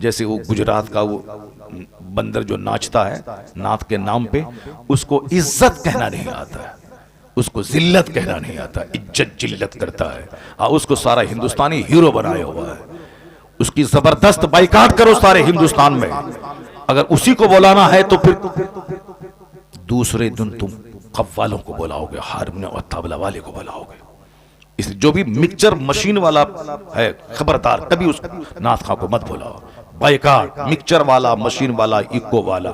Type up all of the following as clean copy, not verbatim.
जैसे वो गुजरात का वो बंदर जो नाचता है नाथ के नाम पे, उसको इज्जत कहना नहीं आता है, उसको जिल्लत कहना नहीं आता, इज्जत जिल्लत करता है। उसको सारा हिंदुस्तानी हीरो बनाया हुआ है, उसकी जबरदस्त बाइकाट करो सारे हिंदुस्तान में। अगर उसी को बुलाना है तो फिर दूसरे दिन तुम कव्वालों को बुलाओगे, हारमोनियम और तबला वाले को बुलाओगे। इसलिए जो भी मिक्सचर मशीन वाला है खबरदार कभी उस नाथ खां को मत बुलाओ। बाइकाट, मिक्सचर वाला, मशीन वाला, इको वाला,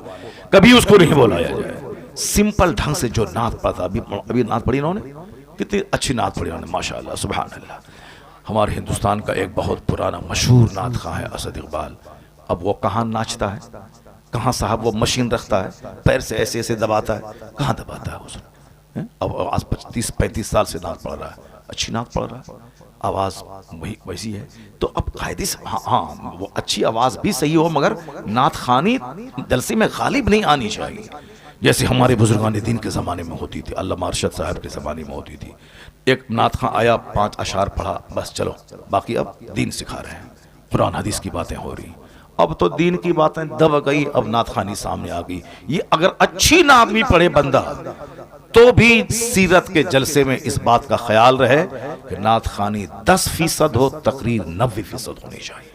कभी उसको नहीं बुलाया जाए। सिंपल ढंग से जो नाथ पढ़ता, अभी नाथ पढ़ी इन्होंने, कितनी अच्छी नाथ पढ़ी इन्होंने, माशाअल्लाह सुभान अल्लाह। हमारे हिंदुस्तान का एक बहुत पुराना मशहूर नाथ खां है असद इकबाल। अब वो कहाँ नाचता है, कहाँ साहब वो मशीन रखता है, पैर से ऐसे ऐसे दबाता है, कहाँ दबाता है उसने। अब आज 35-35 साल से नाथ पढ़ रहा है, अच्छी नाथ पढ़ रहा है, आवाज वही वैसी है। तो अब कायदे से हाँ वो अच्छी आवाज भी सही हो, मगर नाथ खानी जलसे में गालिब नहीं आनी चाहिए, जैसे हमारे बुजुर्गान दीन के ज़माने में होती थी, अल्लामा अरशद साहब के ज़माने में होती थी। एक नाथ खां आया, 5 अशार पढ़ा, बस चलो, बाकी अब दीन सिखा रहे हैं, कुरान हदीस की बातें हो रही। अब तो दीन की बातें दब गई, अब नाथ खानी सामने आ गई। ये अगर अच्छी नात भी पढ़े बंदा तो भी सीरत के जलसे में इस बात का ख्याल रहे कि नात खानी 10% हो, तकरीर 90% होनी चाहिए।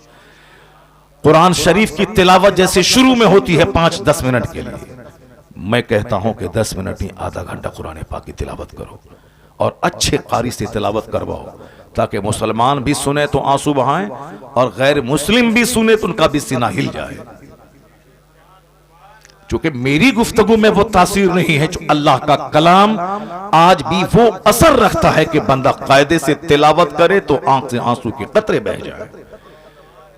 कुरान शरीफ की तिलावत जैसे शुरू में होती है 5-10 मिनट के लिए, मैं कहता हूं कि 10 मिनट नहीं, आधा घंटा कुरान पाक की तिलावत करो और अच्छे कारी से तिलावत करवाओ, ताकि मुसलमान भी सुने तो आंसू बहाएं और गैर मुस्लिम भी सुने तो उनका भी सीना हिल जाए। क्योंकि मेरी गुफ्तगू में वो तासीर नहीं है जो अल्लाह का कलाम आज भी वो असर रखता है कि बंदा कायदे से तिलावत करे तो आंख से आंसू के कतरे बह जाए।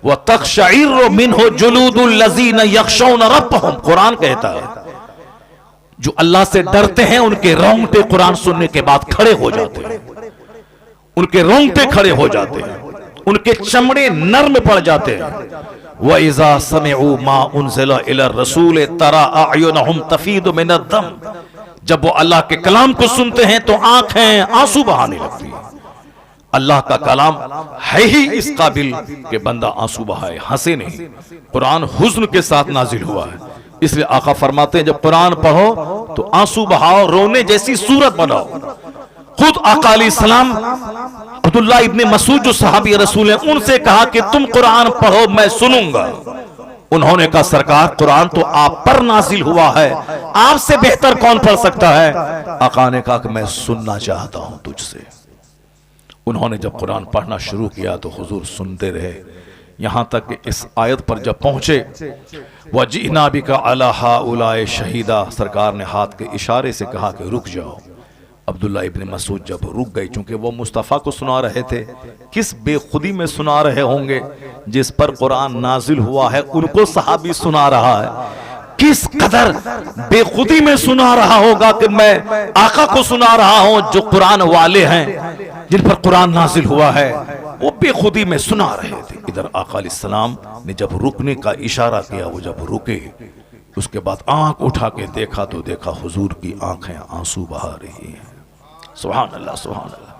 वह तक़शइरु मिन्हु जुलूदुल लज़ीना यख़शौना रब्बहुम, कुरान कहता है जो अल्लाह से डरते हैं उनके रोंगटे कुरान सुनने के बाद खड़े हो जाते हैं, उनके रोंगटे खड़े हो जाते हैं, उनके चमड़े नर्म पड़ जाते हैं। व इज़ा समिअू मा उनज़िला इला रसूल तरा अयुनहुम तफीदु मिनद्दम, जब वो अल्लाह के कलाम को सुनते हैं तो आंखें आंसू बहाने लगती है। अल्लाह का कलाम है ही इस काबिल कि बंदा आंसू बहाए, हंसे नहीं। कुरान हुज़्न के साथ नाजिल हुआ है, इसलिए आका फरमाते हैं जब कुरान पढ़ो तो आंसू बहाओ, रोने जैसी सूरत बनाओ। खुद आका अलैहिस्सलाम अब्दुल्लाह इब्ने मसूद जो सहाबी रसूल हैं, उनसे कहा कि तुम कुरान पढ़ो मैं सुनूंगा। उन्होंने कहा सरकार कुरान तो आप पर नाजिल हुआ है, आपसे बेहतर कौन पढ़ सकता है। आका ने कहा कि मैं सुनना चाहता हूं तुझसे। उन्होंने जब कुरान पढ़ना शुरू किया तो हुजूर सुनते रहे, यहां तक कि इस आयत पर जब पहुंचे वजीना बिका अला हाउलाए शहीदा, सरकार ने हाथ के इशारे से कहा कि रुक जाओ। अब्दुल्ला इब्ने मसूद जब रुक गए, चूंकि वो मुस्तफ़ा को सुना रहे थे, किस बेखुदी में सुना रहे होंगे, जिस पर कुरान नाजिल हुआ है उनको सहाबी सुना रहा है, किस कदर बेखुदी में सुना रहा होगा कि मैं आका को सुना रहा हूं जो कुरान वाले हैं, जिन पर कुरान नाजिल हुआ है, वो बेखुदी में सुना रहे थे। इधर आका अलैहिस्सलाम ने जब रुकने का इशारा किया, वो जब रुके उसके बाद आंख उठा के देखा तो देखा हुजूर की आंखें आंसू बहा रही हैं। सुभान अल्लाह सुभान अल्लाह।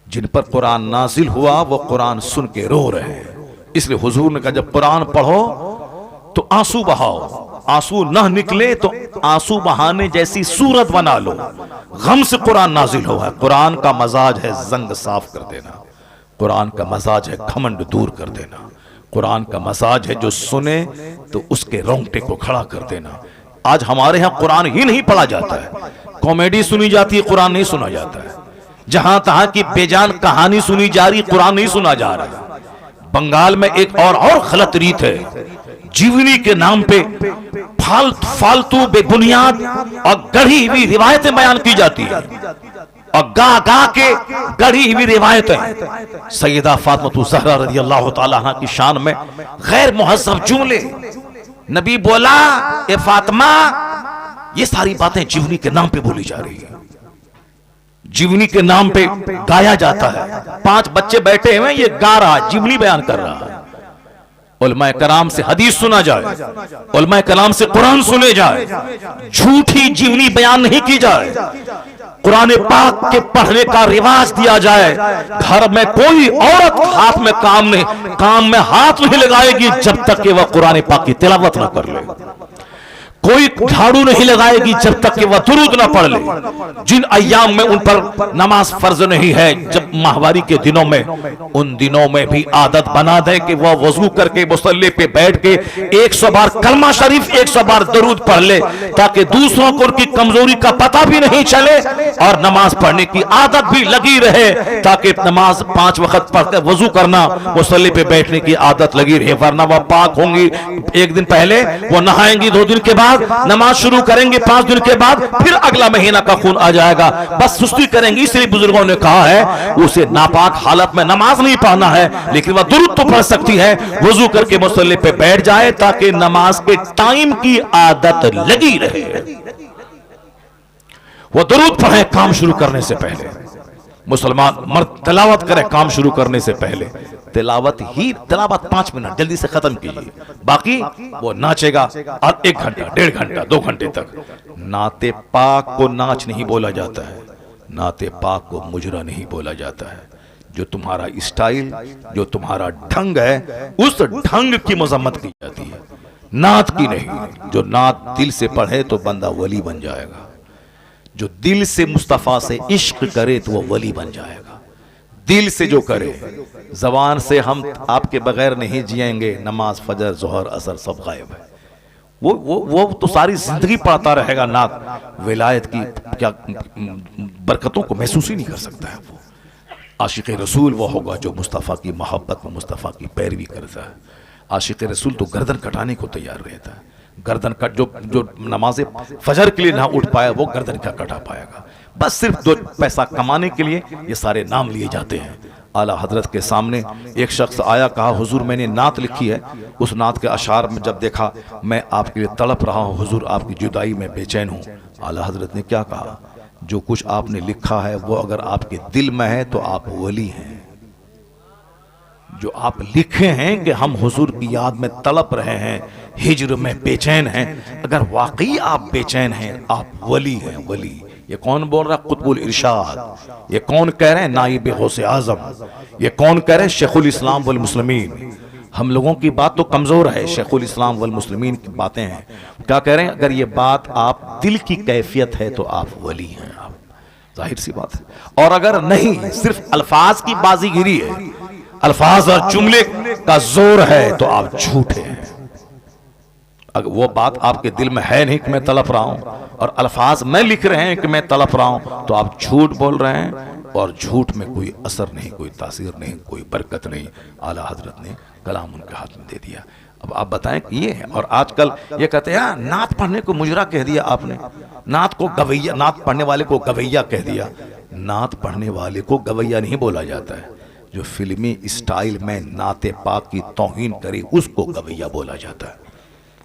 जिन पर कुरान नाजिल हुआ वो कुरान सुन के रो रहे हैं, इसलिए हुजूर ने कहा जब कुरान पढ़ो तो आंसू बहाओ, आंसू न निकले तो आंसू बहाने जैसी सूरत बना लो। गम से कुरान नाजिल हुआ है। कुरान का मजाज है जंग साफ कर देना, कुरान का मजाज है घमंड दूर कर देना, कुरान का मजाज है जो सुने तो उसके रोंगटे को खड़ा कर देना। आज हमारे यहाँ कुरान ही नहीं पढ़ा जाता है, कॉमेडी सुनी जाती है, कुरान नहीं सुना जाता है। जहां तहां की बेजान कहानी सुनी जा रही, कुरान नहीं सुना जा रहा। बंगाल में एक और गलत रीत है, जीवनी के नाम पे फालतू बेबुनियाद और गढ़ी हुई रिवायतें बयान की जाती है और गा गा के गढ़ी हुई रिवायतें। सैयदा फातिमा ज़हरा रज़ियल्लाहु ताला अन्हा की शान में गैर मुहज़्ज़ब जुमले, नबी बोला ए फातिमा, ये सारी बातें जीवनी के नाम पे बोली जा रही है, जीवनी के नाम पे गाया जाता है। 5 बच्चे बैठे हुए, ये गा रहा, जीवनी बयान कर रहा है। उलमाए कराम से हदीस सुना जाए, उलमाए कलाम से कुरान सुने जाए, झूठी जीवनी बयान नहीं की जाए। कुरान पाक के पढ़ने का रिवाज दिया जाए। घर में कोई औरत हाथ में काम में हाथ नहीं लगाएगी जब तक कि वह कुरान पाक की तिलावत ना कर ले। कोई झाड़ू नहीं लगाएगी जब तक कि वह दुरूद ना पढ़ ले। जिन अय्याम में उन पर नमाज फर्ज नहीं है, जब माहवारी के दिनों में, उन दिनों में भी आदत बना दे कि वह वजू करके मुसल्ले पे बैठ के 100 बार कलमा शरीफ 100 बार दुरूद पढ़ ले, ताकि दूसरों को उनकी कमजोरी का पता भी नहीं चले और नमाज पढ़ने की आदत भी लगी रहे, ताकि नमाज 5 वक्त पढ़कर वजू करना, मुसल्ले पे बैठने की आदत लगी रहे। वरना वह पाक होंगी, एक दिन पहले वो नहाएंगी, 2 दिन के बाद नमाज शुरू करेंगे, 5 दिन के बाद फिर अगला महीना का खून आ जाएगा, बस सुस्ती करेंगी। इसलिए बुजुर्गों ने कहा है उसे नापाक हालत में नमाज नहीं पढ़ना है, लेकिन वह दुरूद तो पढ़ सकती है, वजू करके मुसल्ले पे बैठ जाए ताकि नमाज के टाइम की आदत लगी रहे। वो दुरूद पढ़े काम शुरू करने से पहले। मुसलमान मर्द तिलावत करे काम शुरू करने से पहले। तिलावत 5 मिनट जल्दी से खत्म कीजिए, बाकी वो नाचेगा और 1 घंटा 1.5 घंटा 2 घंटे तक। नाते पाक को नाच नहीं बोला जाता है, नाते पाक को मुजरा नहीं बोला जाता है। जो तुम्हारा स्टाइल, जो तुम्हारा ढंग है, उस ढंग की मजम्मत की जाती है, नात की नहीं। जो नात दिल से पढ़े तो बंदा वली बन जाएगा, जो दिल से मुस्तफा से इश्क करे तो वो वली बन जाएगा। दिल से जो करे, जबान से हम आपके बगैर नहीं जिएंगे, नमाज फजर जोहर असर सब गायब है। वो तो सारी जिंदगी पढ़ता रहेगा नात, विलायत की क्या बरकतों को महसूस ही नहीं कर सकता है। वो आशिक रसूल वो होगा जो मुस्तफ़ा की मोहब्बत में मुस्तफ़ा की पैरवी करता है। आशिक रसूल तो गर्दन कटाने को तैयार रहता है। गर्दन कट जो नमाज़े फजर के लिए ना उठ पाया वो गर्दन क्या कटा पाएगा। बस सिर्फ 2 पैसा कमाने के लिए ये सारे नाम लिए जाते हैं। आला हजरत के सामने एक शख्स आया, कहा हुजूर मैंने नात लिखी है। उस नात के अशार में जब देखा, मैं आपके लिए तड़प रहा हूँ हुजूर, आपकी जुदाई में बेचैन हूँ। आला हजरत ने क्या कहा, जो कुछ आपने लिखा है वो अगर आपके दिल में है तो आप वली हैं। जो आप लिखे हैं कि हम हुजूर की याद में तड़प रहे हैं, हिज्र में बेचैन हैं, अगर वाकई आप बेचैन हैं आप वली हैं, वली। ये कौन बोल रहा है? कुतुबुल इरशाद। ये कौन कह रहे हैं? नाइब गौसे आजम। ये कौन कह रहे हैं? शेखुल इस्लाम वल मुस्लिमीन। हम लोगों की बात तो कमजोर है, शेखुल इस्लाम वल मुस्लिमीन की बातें हैं। क्या कह रहे हैं? अगर ये बात आप दिल की कैफियत है तो आप वली हैं, आप जाहिर सी बात है। और अगर नहीं, सिर्फ अल्फाज की बाजीगिरी है, अल्फाज और जुमले का जोर है, तो आप झूठे हैं। अगर वो बात आपके दिल में है नहीं कि मैं तड़प रहा हूं, और अल्फाज में लिख रहे हैं कि मैं तड़प रहा हूं, तो आप झूठ बोल रहे हैं। और झूठ में कोई असर नहीं, कोई तासीर नहीं, कोई बरकत नहीं। आला हजरत ने कलाम उनके हाथ में दे दिया। अब आप बताएं कि ये है। और आजकल ये कहते हैं नात पढ़ने को मुजरा कह दिया आपने, नात को गवैया, नात पढ़ने वाले को गवैया कह दिया। नात पढ़ने वाले को गवैया नहीं बोला जाता है। जो फिल्मी स्टाइल में नाते पाक की तौहीन करे उसको गवैया बोला जाता है,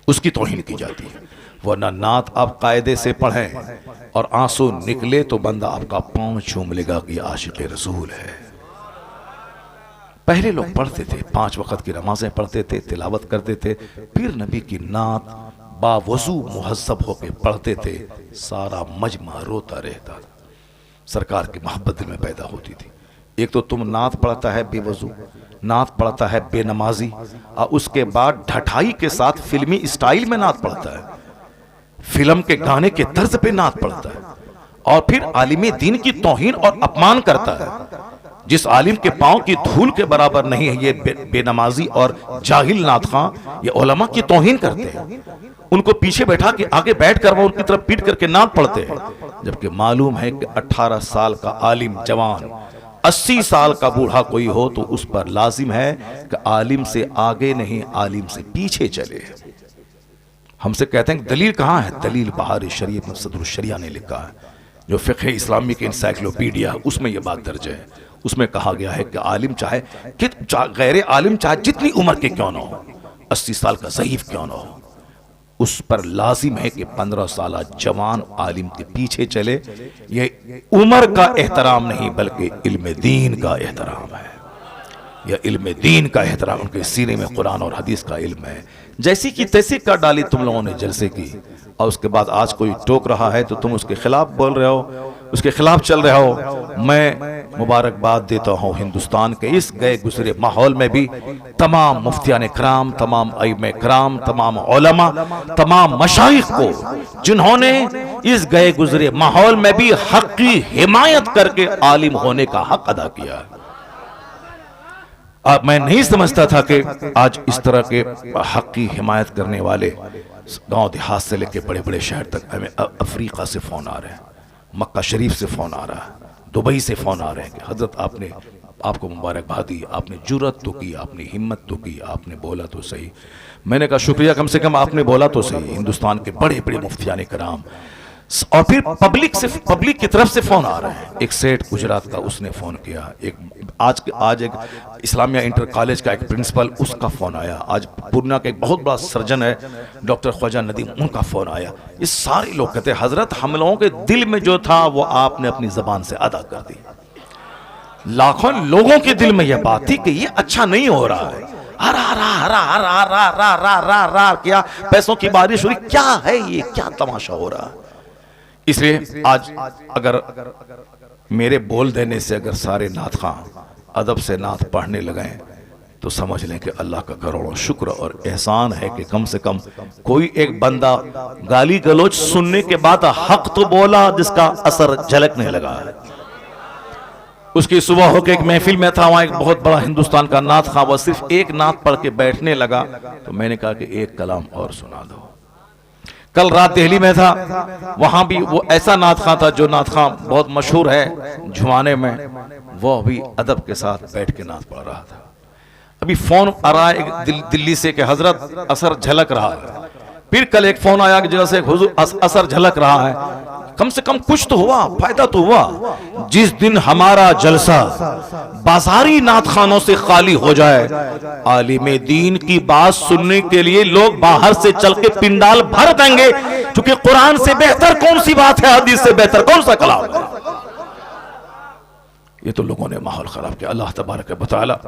उसकी तौहीन की जाती है। वरना नात आप कायदे से पढ़ें और आंसू निकले तो बंदा आपका पांव चूम लेगा कि आशिक रसूल है। पहले लोग पढ़ते थे, 5 वक्त की नमाजें पढ़ते थे, तिलावत करते थे, फिर नबी की नात बावजू मुहज्जब होकर पढ़ते थे, सारा मजमा रोता रहता था। सरकार की मोहब्बत दिल में पैदा होती थी। एक तो तुम नात पढ़ता है बेवजू, नात पढ़ता है बेनमाजी, और उसके बाद ढठाई के साथ फिल्मी स्टाइल में नात पढ़ता है, फिल्म के गाने के तर्ज पे नात पढ़ता है, और फिर आलिम दीन की तौहीन और अपमान करता है। जिस आलिम के पांव की धूल के बराबर नहीं है ये बेनमाजी और जाहिल नात खां, ये उलमा की तौहीन करते हैं। उनको पीछे बैठा के आगे बैठ कर वो उनकी तरफ पीट करके नात पढ़ते हैं, जबकि मालूम है कि 18 साल का आलिम जवान, 80 साल का बूढ़ा कोई हो तो उस पर लाजिम है कि आलिम से आगे नहीं, आलिम से पीछे चले। हमसे कहते हैं दलील कहाँ है? दलील बहार शरीफ में सदरुल शरिया ने लिखा है, जो फ़िक़्ह इस्लामी की इंसाइक्लोपीडिया, उसमें यह बात दर्ज है। उसमें कहा गया है कि आलिम चाहे गैर आलिम चाहे जितनी उम्र के क्यों ना हो, 80 साल का ज़ईफ क्यों ना हो, उस पर लाजिम है कि 15 साल जवान आलिम के पीछे चले। यह उम्र का एहतराम नहीं बल्कि इल्म दीन का एहतराम है। यह इल्म दीन का एहतराम, उनके सीने में कुरान और हदीस का इल्म है। जैसी की तैसी कर डाली तुम लोगों ने जलसे की, और उसके बाद आज कोई टोक रहा है तो तुम उसके खिलाफ बोल रहे हो। उसके खिलाफ चल रहे हो। मैं मुबारकबाद देता हूँ हिंदुस्तान के इस गए गुजरे माहौल में भी तमाम मुफ्तियान कराम, तमाम अइम्मे कराम, तमाम उलमा, तमाम मशाइख को जिन्होंने इस गए गुजरे माहौल में भी हक की हिमायत करके आलिम होने का हक अदा किया। मैं नहीं समझता था कि आज इस तरह के हक की हिमायत करने वाले गांव देहात से लेकर बड़े बड़े शहर तक, हमें अफ्रीका से फोन आ रहे हैं, मक्का शरीफ से फोन आ रहा है, दुबई से फोन आ रहे हैं कि हजरत आपने, आपको मुबारकबाद दी, आपने जुर्रत तो की, आपने हिम्मत तो की, आपने बोला तो सही। मैंने कहा शुक्रिया, कम से कम आपने बोला तो सही। हिंदुस्तान के बड़े बड़े मुफ्तियान कराम और फिर पब्लिक की तरफ से फोन आ रहे हैं। एक सेठ गुजरात का, उसने फोन किया। एक आज एक इस्लामिया इंटर कॉलेज का एक प्रिंसिपल, उसका फोन आया। आज पूर्णिया का एक बहुत बड़ा सर्जन है डॉक्टर ख्वाजा नदीम, उनका फोन आया। ये सारे लोग कहते हैं हजरत हम लोगों के दिल में जो था वो आपने अपनी जबान से अदा कर दी। लाखों लोगों के दिल में यह बात थी कि ये अच्छा नहीं हो रहा है, हरा हरा हरा हरा हरा हरा हरा हरा क्या पैसों की बारिश हो रही, क्या है ये, क्या तमाशा हो रहा है। इसलिए आज अगर मेरे बोल देने से अगर सारे नात खां अदब से नात पढ़ने लगे तो समझ लें कि अल्लाह का करोड़ों शुक्र और एहसान है कि कम से कम कोई एक बंदा गाली गलोच सुनने के बाद हक तो बोला जिसका असर झलकने लगा है। उसकी सुबह होकर एक महफिल में था, वहां एक बहुत बड़ा हिंदुस्तान का नात खां, वह सिर्फ एक नात पढ़ के बैठने लगा तो मैंने कहा कि एक कलाम और सुना दो। कल रात दिल्ली में था, वहां भी वो ऐसा नात खां था जो नात खां बहुत मशहूर है झुमाने में, वो भी अदब के साथ बैठ के नात पढ़ रहा था। अभी फोन आ रहा है दिल्ली से कि हजरत असर झलक रहा है। फिर कल एक फोन आया कि जैसे हुजूर असर झलक रहा है। कम से कम कुछ तो हुआ, फायदा तो हुआ। जिस दिन हमारा जलसा बाजारी नात खानों से खाली हो जाए, आलिम दीन की बात सुनने के लिए लोग बाहर से चल के पिंडाल भर देंगे, क्योंकि कुरान से बेहतर कौन सी बात है, हदीस से बेहतर कौन सा कलाम है। ये तो लोगों ने माहौल खराब किया। अल्लाह तबारक व तआला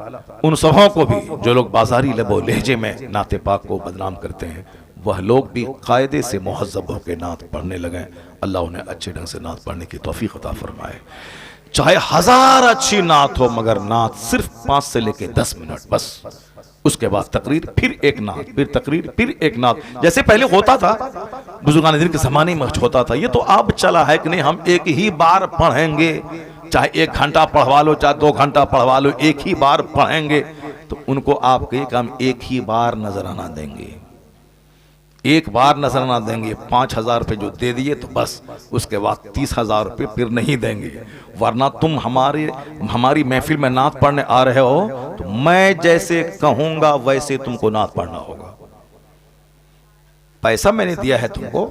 उन सबों को भी जो लोग बाजारी लबो लहजे में नाते पाक को बदनाम करते हैं, वह लोग भी कायदे से मुहज़्ज़ब होकर नात पढ़ने लगे। अल्लाह उन्हें अच्छे ढंग से नात पढ़ने की तौफीक अता फरमाए। चाहे 1000 अच्छी नात हो, मगर नात सिर्फ 5 से लेके 10 मिनट बस। उसके बाद तकरीर, फिर एक नात, फिर तकरीर, फिर एक नात, जैसे पहले होता था बुजुर्गान दीन के ज़माने में होता था। ये तो अब चला है कि नहीं, हम एक ही बार पढ़ेंगे, चाहे 1 घंटा पढ़वा लो, चाहे 2 घंटा पढ़वा लो, एक ही बार पढ़ेंगे। तो उनको आप कहिए कि हम एक ही बार नजराना देंगे, एक बार नजराना देंगे। 5000 रुपये जो दे दिए तो बस, उसके बाद 30,000 रुपये फिर नहीं देंगे। वरना तुम हमारी महफिल में नात पढ़ने आ रहे हो तो मैं जैसे कहूंगा वैसे तुमको नात पढ़ना होगा। पैसा मैंने दिया है तुमको,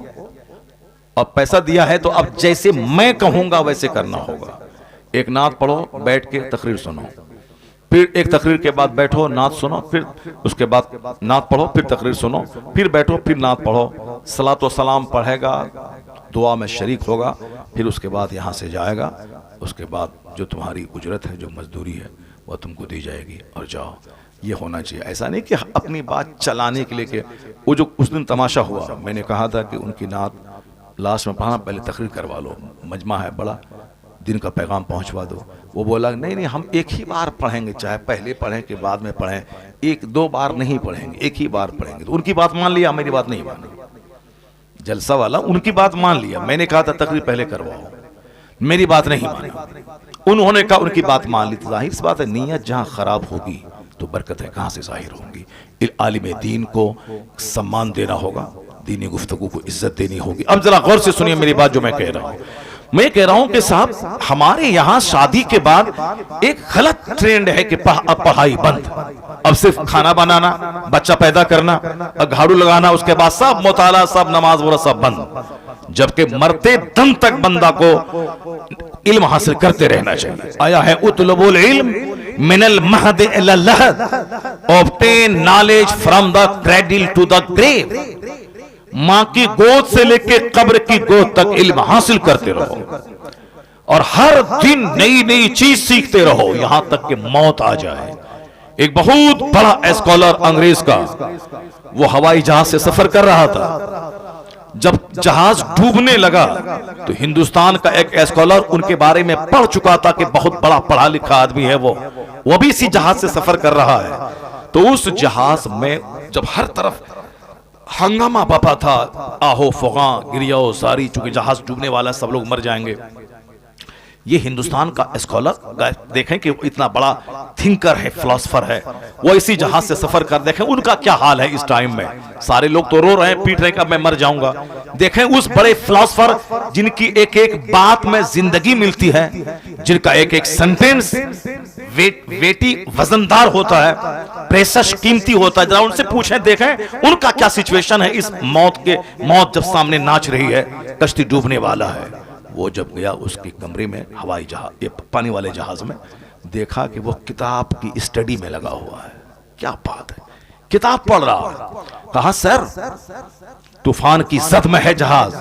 और पैसा दिया है तो अब जैसे मैं कहूंगा वैसे करना होगा। एक नात पढ़ो, बैठ के तकरीर सुनो, फिर एक तकरीर के बाद बैठो, नात सुनो, फिर उसके बाद नात पढ़ो, फिर तकरीर सुनो, फिर बैठो, फिर नात पढ़ो, सलात व सलाम पढ़ेगा, दुआ में शरीक होगा, फिर उसके बाद यहाँ से जाएगा। उसके बाद जो तुम्हारी उजरत है, जो मजदूरी है, वह तुमको दी जाएगी और जाओ। ये होना चाहिए। ऐसा नहीं कि अपनी बात चलाने के लिए कि वो जो उस दिन तमाशा हुआ, मैंने कहा था कि उनकी नात लास्ट में पढ़ना, पहले तकरीर करवा लो, मजमा है बड़ा, दिन का पैगाम पहुंचवा दो। वो बोला नहीं नहीं, हम एक ही बार पढ़ेंगे, चाहे पहले पढ़ें कि बाद में पढ़ें, 1-2 बार नहीं पढ़ेंगे, एक ही बार पढ़ेंगे। तो उनकी बात मान लिया, मेरी बात नहीं मानी। जलसा वाला उनकी बात मान लिया, मैंने कहा था तकरीर पहले करवाओ, मेरी बात नहीं मानी। उन्होंने कहा उनकी बात मान ली। तो जाहिर सी बात है, नीयत जहां खराब होगी तो बरकतें कहां से जाहिर होंगी। आलिम दीन को सम्मान देना होगा, दीनी गुफ्तगू को इज्जत देनी होगी। अब जरा गौर से सुनिए मेरी बात जो मैं कह रहा हूं। मैं कह रहा हूं कि साहब, हमारे यहां शादी के बाद एक गलत ट्रेंड है कि अब पढ़ाई बंद, अब सिर्फ खाना बनाना, बच्चा पैदा करना, झाड़ू लगाना, उसके बाद सब मुताला, सब नमाज वगैरह सब बंद। जबकि मरते दम तक बंदा को इल्म हासिल करते रहना चाहिए। आया है उतलबुल इल्म मिनल महद इलल लहद, obtain knowledge from the cradle to the grave. मां की गोद से लेके कब्र की गोद तक इल्म हासिल करते रहो और हर दिन नई नई चीज सीखते रहो, यहां तक कि मौत आ जाए। एक बहुत बड़ा स्कॉलर अंग्रेज का, वो हवाई जहाज से सफर कर रहा था, जब जहाज डूबने लगा तो हिंदुस्तान का एक स्कॉलर उनके बारे में पढ़ चुका था कि बहुत बड़ा पढ़ा लिखा आदमी है वो भी इसी जहाज से सफर कर रहा है। तो उस जहाज में जब हर तरफ हंगामा बपा था, आहो फुगा गिरियो सारी, चूंकि जहाज डूबने वाला, सब लोग मर जाएंगे। ये हिंदुस्तान का स्कॉलर देखें कि इतना बड़ा थिंकर है, फिलोसफर है, वो इसी जहाज से सफर कर, देखें उनका क्या हाल है इस टाइम में। सारे लोग तो रो रहे हैं, पीट रहे हैं कि मैं मर जाऊंगा। देखें उस बड़े फिलोसफर जिनकी एक एक बात में जिंदगी मिलती है, जिनका एक एक सेंटेंस वेटी वजनदार होता है, प्रेशस कीमती होता है। जरा उनसे पूछें, देखें उनका क्या सिचुएशन है इस मौत जब सामने नाच रही है, कश्ती डूबने वाला है। वो जब गया उसके कमरे में, हवाई जहाज, ये पानी वाले जहाज में, देखा कि वो किताब की स्टडी में लगा हुआ है। क्या बात है, किताब पढ़ रहा है। कहा सर तूफान की जद में है जहाज,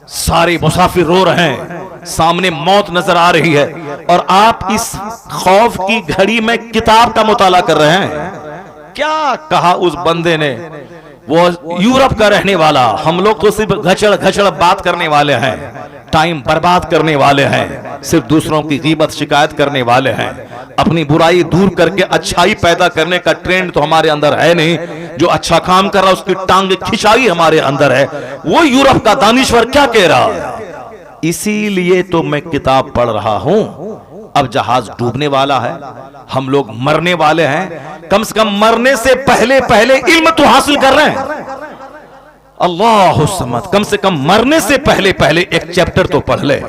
सारे मुसाफिर रो रहे हैं, सामने मौत नजर आ रही है और आप इस खौफ की घड़ी में किताब का मुताला कर रहे हैं। क्या कहा उस बंदे ने, वो यूरोप का रहने वाला, हम लोग तो सिर्फ घचड़ घचड़ बात करने वाले हैं, टाइम बर्बाद करने वाले हैं, सिर्फ दूसरों की गीबत शिकायत करने वाले हैं, अपनी बुराई दूर करके अच्छाई पैदा करने का ट्रेंड तो हमारे अंदर है नहीं। जो अच्छा काम कर रहा है उसकी टांग खिंचाई हमारे अंदर है। वो यूरोप का दानिश्वर क्या कह रहा है, इसीलिए तो मैं किताब पढ़ रहा हूं। अब जहाज डूबने वाला है, हम लोग मरने वाले हैं, कम से कम मरने से पहले पहले इल्म तो हासिल कर रहे हैं। अल्लाह समद, कम से कम मरने से पहले पहले एक चैप्टर तो पढ़ ले,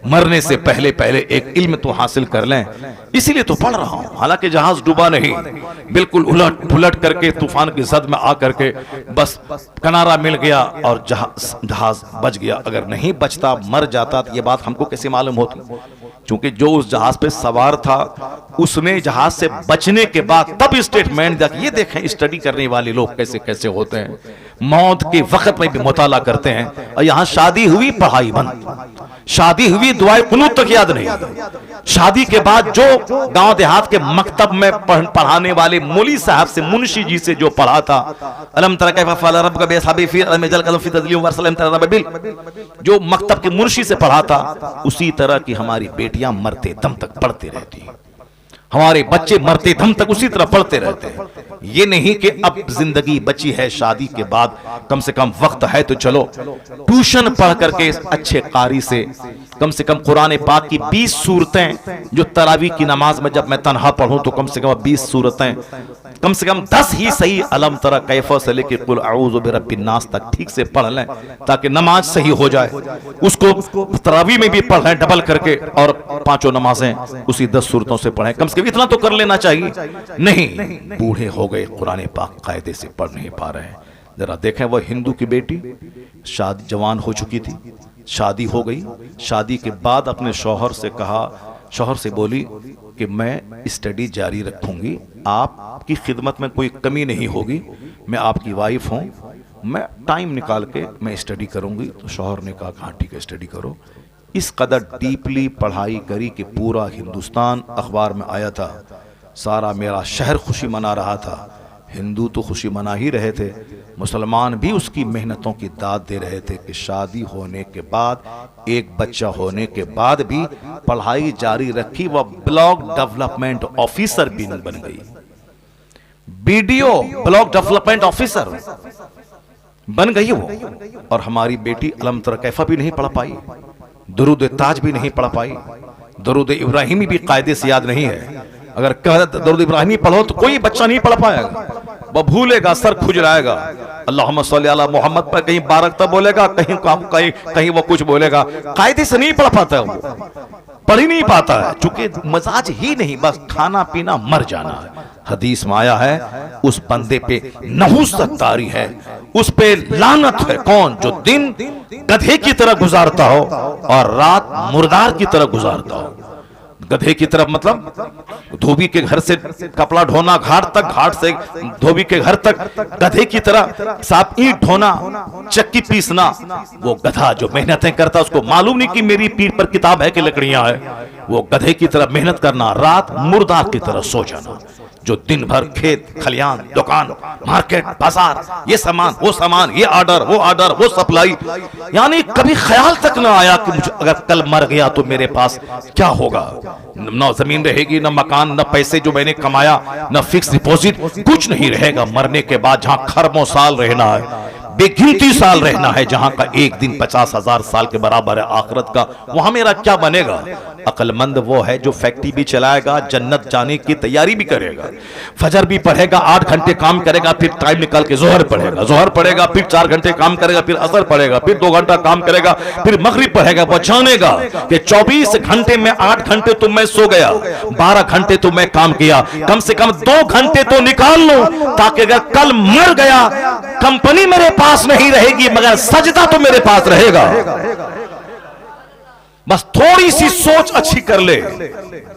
मरने से पहले पहले एक इल्म तो हासिल कर लें, इसीलिए तो पढ़ रहा हूं। हालांकि जहाज डूबा नहीं, बिल्कुल उलट पुलट करके तूफान की जद में आकर के बस किनारा मिल गया और जहाज बच गया। अगर नहीं बचता, मर जाता, तो ये बात हमको कैसे मालूम होती? क्योंकि जो उस जहाज पे सवार था उसने जहाज से बचने के बाद तब स्टेटमेंट दिया। ये देखें स्टडी करने वाले लोग कैसे कैसे होते हैं, मौत के वक्त में भी मुताला करते हैं। और यहां शादी हुई, पढ़ाई बंद, शादी हुई, दुआए कुनूत तक याद नहीं। शादी के बाद जो गांव देहात के मकतब में पढ़ाने वाले मौली साहब से, मुंशी जी से जो पढ़ा था, अलम तरा कैफ़ फ़अल रब्बुका बिअस्हाबिल फील अलम यजअल लहू फ़ी तदलील व सल्लम तरा बिल, जो मकतब के मुंशी से पढ़ा था, उसी तरह की हमारी बेटियां मरते दम तक पढ़ती रहती हैं, हमारे बच्चे मरते दम तक उसी तरह पढ़ते रहते हैं। ये नहीं कि अब जिंदगी बची है, शादी के बाद कम से कम वक्त है तो चलो ट्यूशन पढ़ करके इस अच्छे कारी से कम कुरान पाक की 20 सूरतें, जो तरावी की नमाज में जब मैं तन्हा पढ़ूं तो कम से कम 20 सूरतें, कम से कम 10 ही सही अलम तरा कैफ़ा से लेके कुल अऊज़ु बिरब्बिन नास तक ठीक से पढ़ लें, ताकि नमाज सही हो जाए। उसको तरावी में भी पढ़ लें डबल करके, और पांचों नमाजें उसी 10 सूरतों से पढ़ें। कम से कम इतना तो कर लेना चाहिए। नहीं, बूढ़े हो गए, कुरान पाक कायदे से पढ़ नहीं पा रहे हैं। जरा देखें, वह हिंदू की बेटी शादी जवान हो चुकी थी, शादी हो गई, शादी के बाद अपने शौहर से कहा, शौहर से बोली कि मैं स्टडी जारी रखूंगी, आपकी खिदमत में कोई कमी नहीं होगी, मैं आपकी वाइफ हूं, मैं टाइम निकाल के मैं स्टडी करूंगी। तो शौहर ने कहा हाँ ठीक है, स्टडी करो। इस कदर डीपली पढ़ाई करी कि पूरा हिंदुस्तान अखबार में आया था, सारा मेरा शहर खुशी मना रहा था। हिंदू तो खुशी मना ही रहे थे, मुसलमान भी उसकी मेहनतों की दाद दे रहे थे कि शादी होने के बाद, एक बच्चा होने के बाद भी पढ़ाई जारी रखी। वह ब्लॉक डेवलपमेंट ऑफिसर भी बन गई, बीडीओ ब्लॉक डेवलपमेंट ऑफिसर बन गई वो। और हमारी बेटी अलम तरा कैफ़ा भी नहीं पढ़ पाई, दुरूद ताज भी नहीं पढ़ पाई, दुरूद इब्राहिमी भी कायदे से याद नहीं है। अगर दुरूद इब्राहिमी पढ़ो तो कोई बच्चा नहीं पढ़ पाएगा, वह भूलेगा, सर खुजलाएगा। अल्लाहुम्मा सल्ली अला मोहम्मद पर कहीं बारक तब बोलेगा, कहीं वो कुछ बोलेगा, कायदे से नहीं पढ़ पाता है, वो पढ़ ही नहीं पाता है, चूंकि मजाज ही नहीं, बस खाना पीना मर जाना है। हदीस में आया है उस बंदे पे नहुसत तारी है, उस पे लानत है। कौन? जो दिन गधे की तरह गुजारता हो और रात मुर्दार की तरह गुजारता हो। गधे की तरफ मतलब धोबी के घर से कपड़ा ढोना घाट तक, घाट से धोबी के घर तक, गधे की तरह साफ ईंट ढोना, चक्की पीसना। वो गधा जो मेहनतें करता उसको मालूम नहीं कि मेरी पीठ पर किताब है कि लकड़ियां है। वो गधे की तरह मेहनत करना, रात मुर्दार की तरह सो जाना। जो दिन भर खेत खलियान, दुकान, मार्केट, बाजार, ये सामान, ये ऑर्डर, वो सप्लाई, यानी कभी ख्याल तक ना आया कि मुझे अगर कल मर गया तो मेरे पास क्या होगा। न जमीन रहेगी, न मकान, न पैसे जो मैंने कमाया, न फिक्स डिपॉजिट, कुछ नहीं रहेगा। मरने के बाद जहां खरबों साल रहना है, बेगिनती साल रहना है, जहां का एक दिन 50,000 साल के बराबर है आखिरत का, वहां मेरा क्या बनेगा। अक्लमंद वो है जो फैक्ट्री भी चलाएगा, जन्नत जाने की तैयारी भी करेगा, फजर भी पढ़ेगा, 8 घंटे काम करेगा, फिर टाइम निकाल के जोहर पढ़ेगा, फिर 4 घंटे काम करेगा, फिर असर पढ़ेगा, फिर 2 घंटा काम करेगा, फिर मगरिब पढ़ेगा। वो जानेगा कि 24 घंटे में 8 घंटे तो मैं सो गया, 12 घंटे तो मैं काम किया, कम से कम 2 घंटे तो निकाल लो, ताकि अगर कल मर गया, कंपनी मेरे पास नहीं रहेगी मगर सजदा तो मेरे पास रहेगा। बस थोड़ी सी सोच अच्छी कर ले,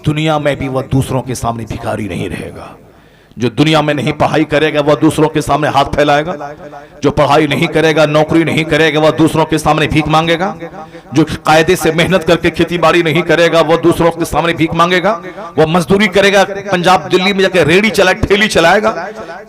दुनिया में भी वह दूसरों के सामने भिखारी नहीं रहेगा। जो दुनिया में नहीं पढ़ाई करेगा वह दूसरों के सामने हाथ फैलाएगा, जो पढ़ाई नहीं करेगा, नौकरी नहीं करेगा, वह दूसरों के सामने भीख मांगेगा, जो कायदे से मेहनत करके खेती बाड़ी नहीं करेगा वह दूसरों के सामने भीख मांगेगा, वह मजदूरी करेगा, पंजाब दिल्ली में जाकर रेड़ी चलाए, ठेली चलाएगा।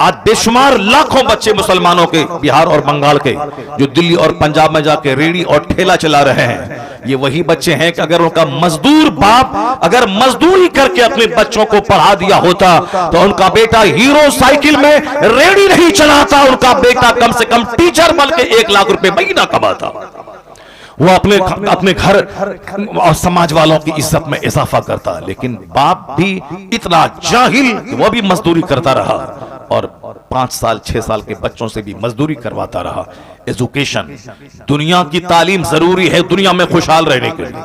आज बेशुमार लाखों बच्चे मुसलमानों के, बिहार और बंगाल के, जो दिल्ली और पंजाब में जाकर रेड़ी और ठेला चला रहे हैं, ये वही बच्चे हैं कि अगर उनका मजदूर बाप अगर मजदूरी करके अपने बच्चों को पढ़ा दिया होता तो उनका बेटा हीरो साइकिल में रेडी नहीं चलाता, उनका बेटा कम से कम टीचर बन के 1 लाख रुपए महीना कमाता। वो अपने घर और समाज वालों की इज्जत में इजाफा करता। लेकिन बाप भी इतना जाहिल कि वो भी मजदूरी करता रहा और 5 साल 6 साल के बच्चों से भी मजदूरी करवाता रहा। एजुकेशन, दुनिया की तालीम जरूरी है दुनिया में खुशहाल रहने के लिए,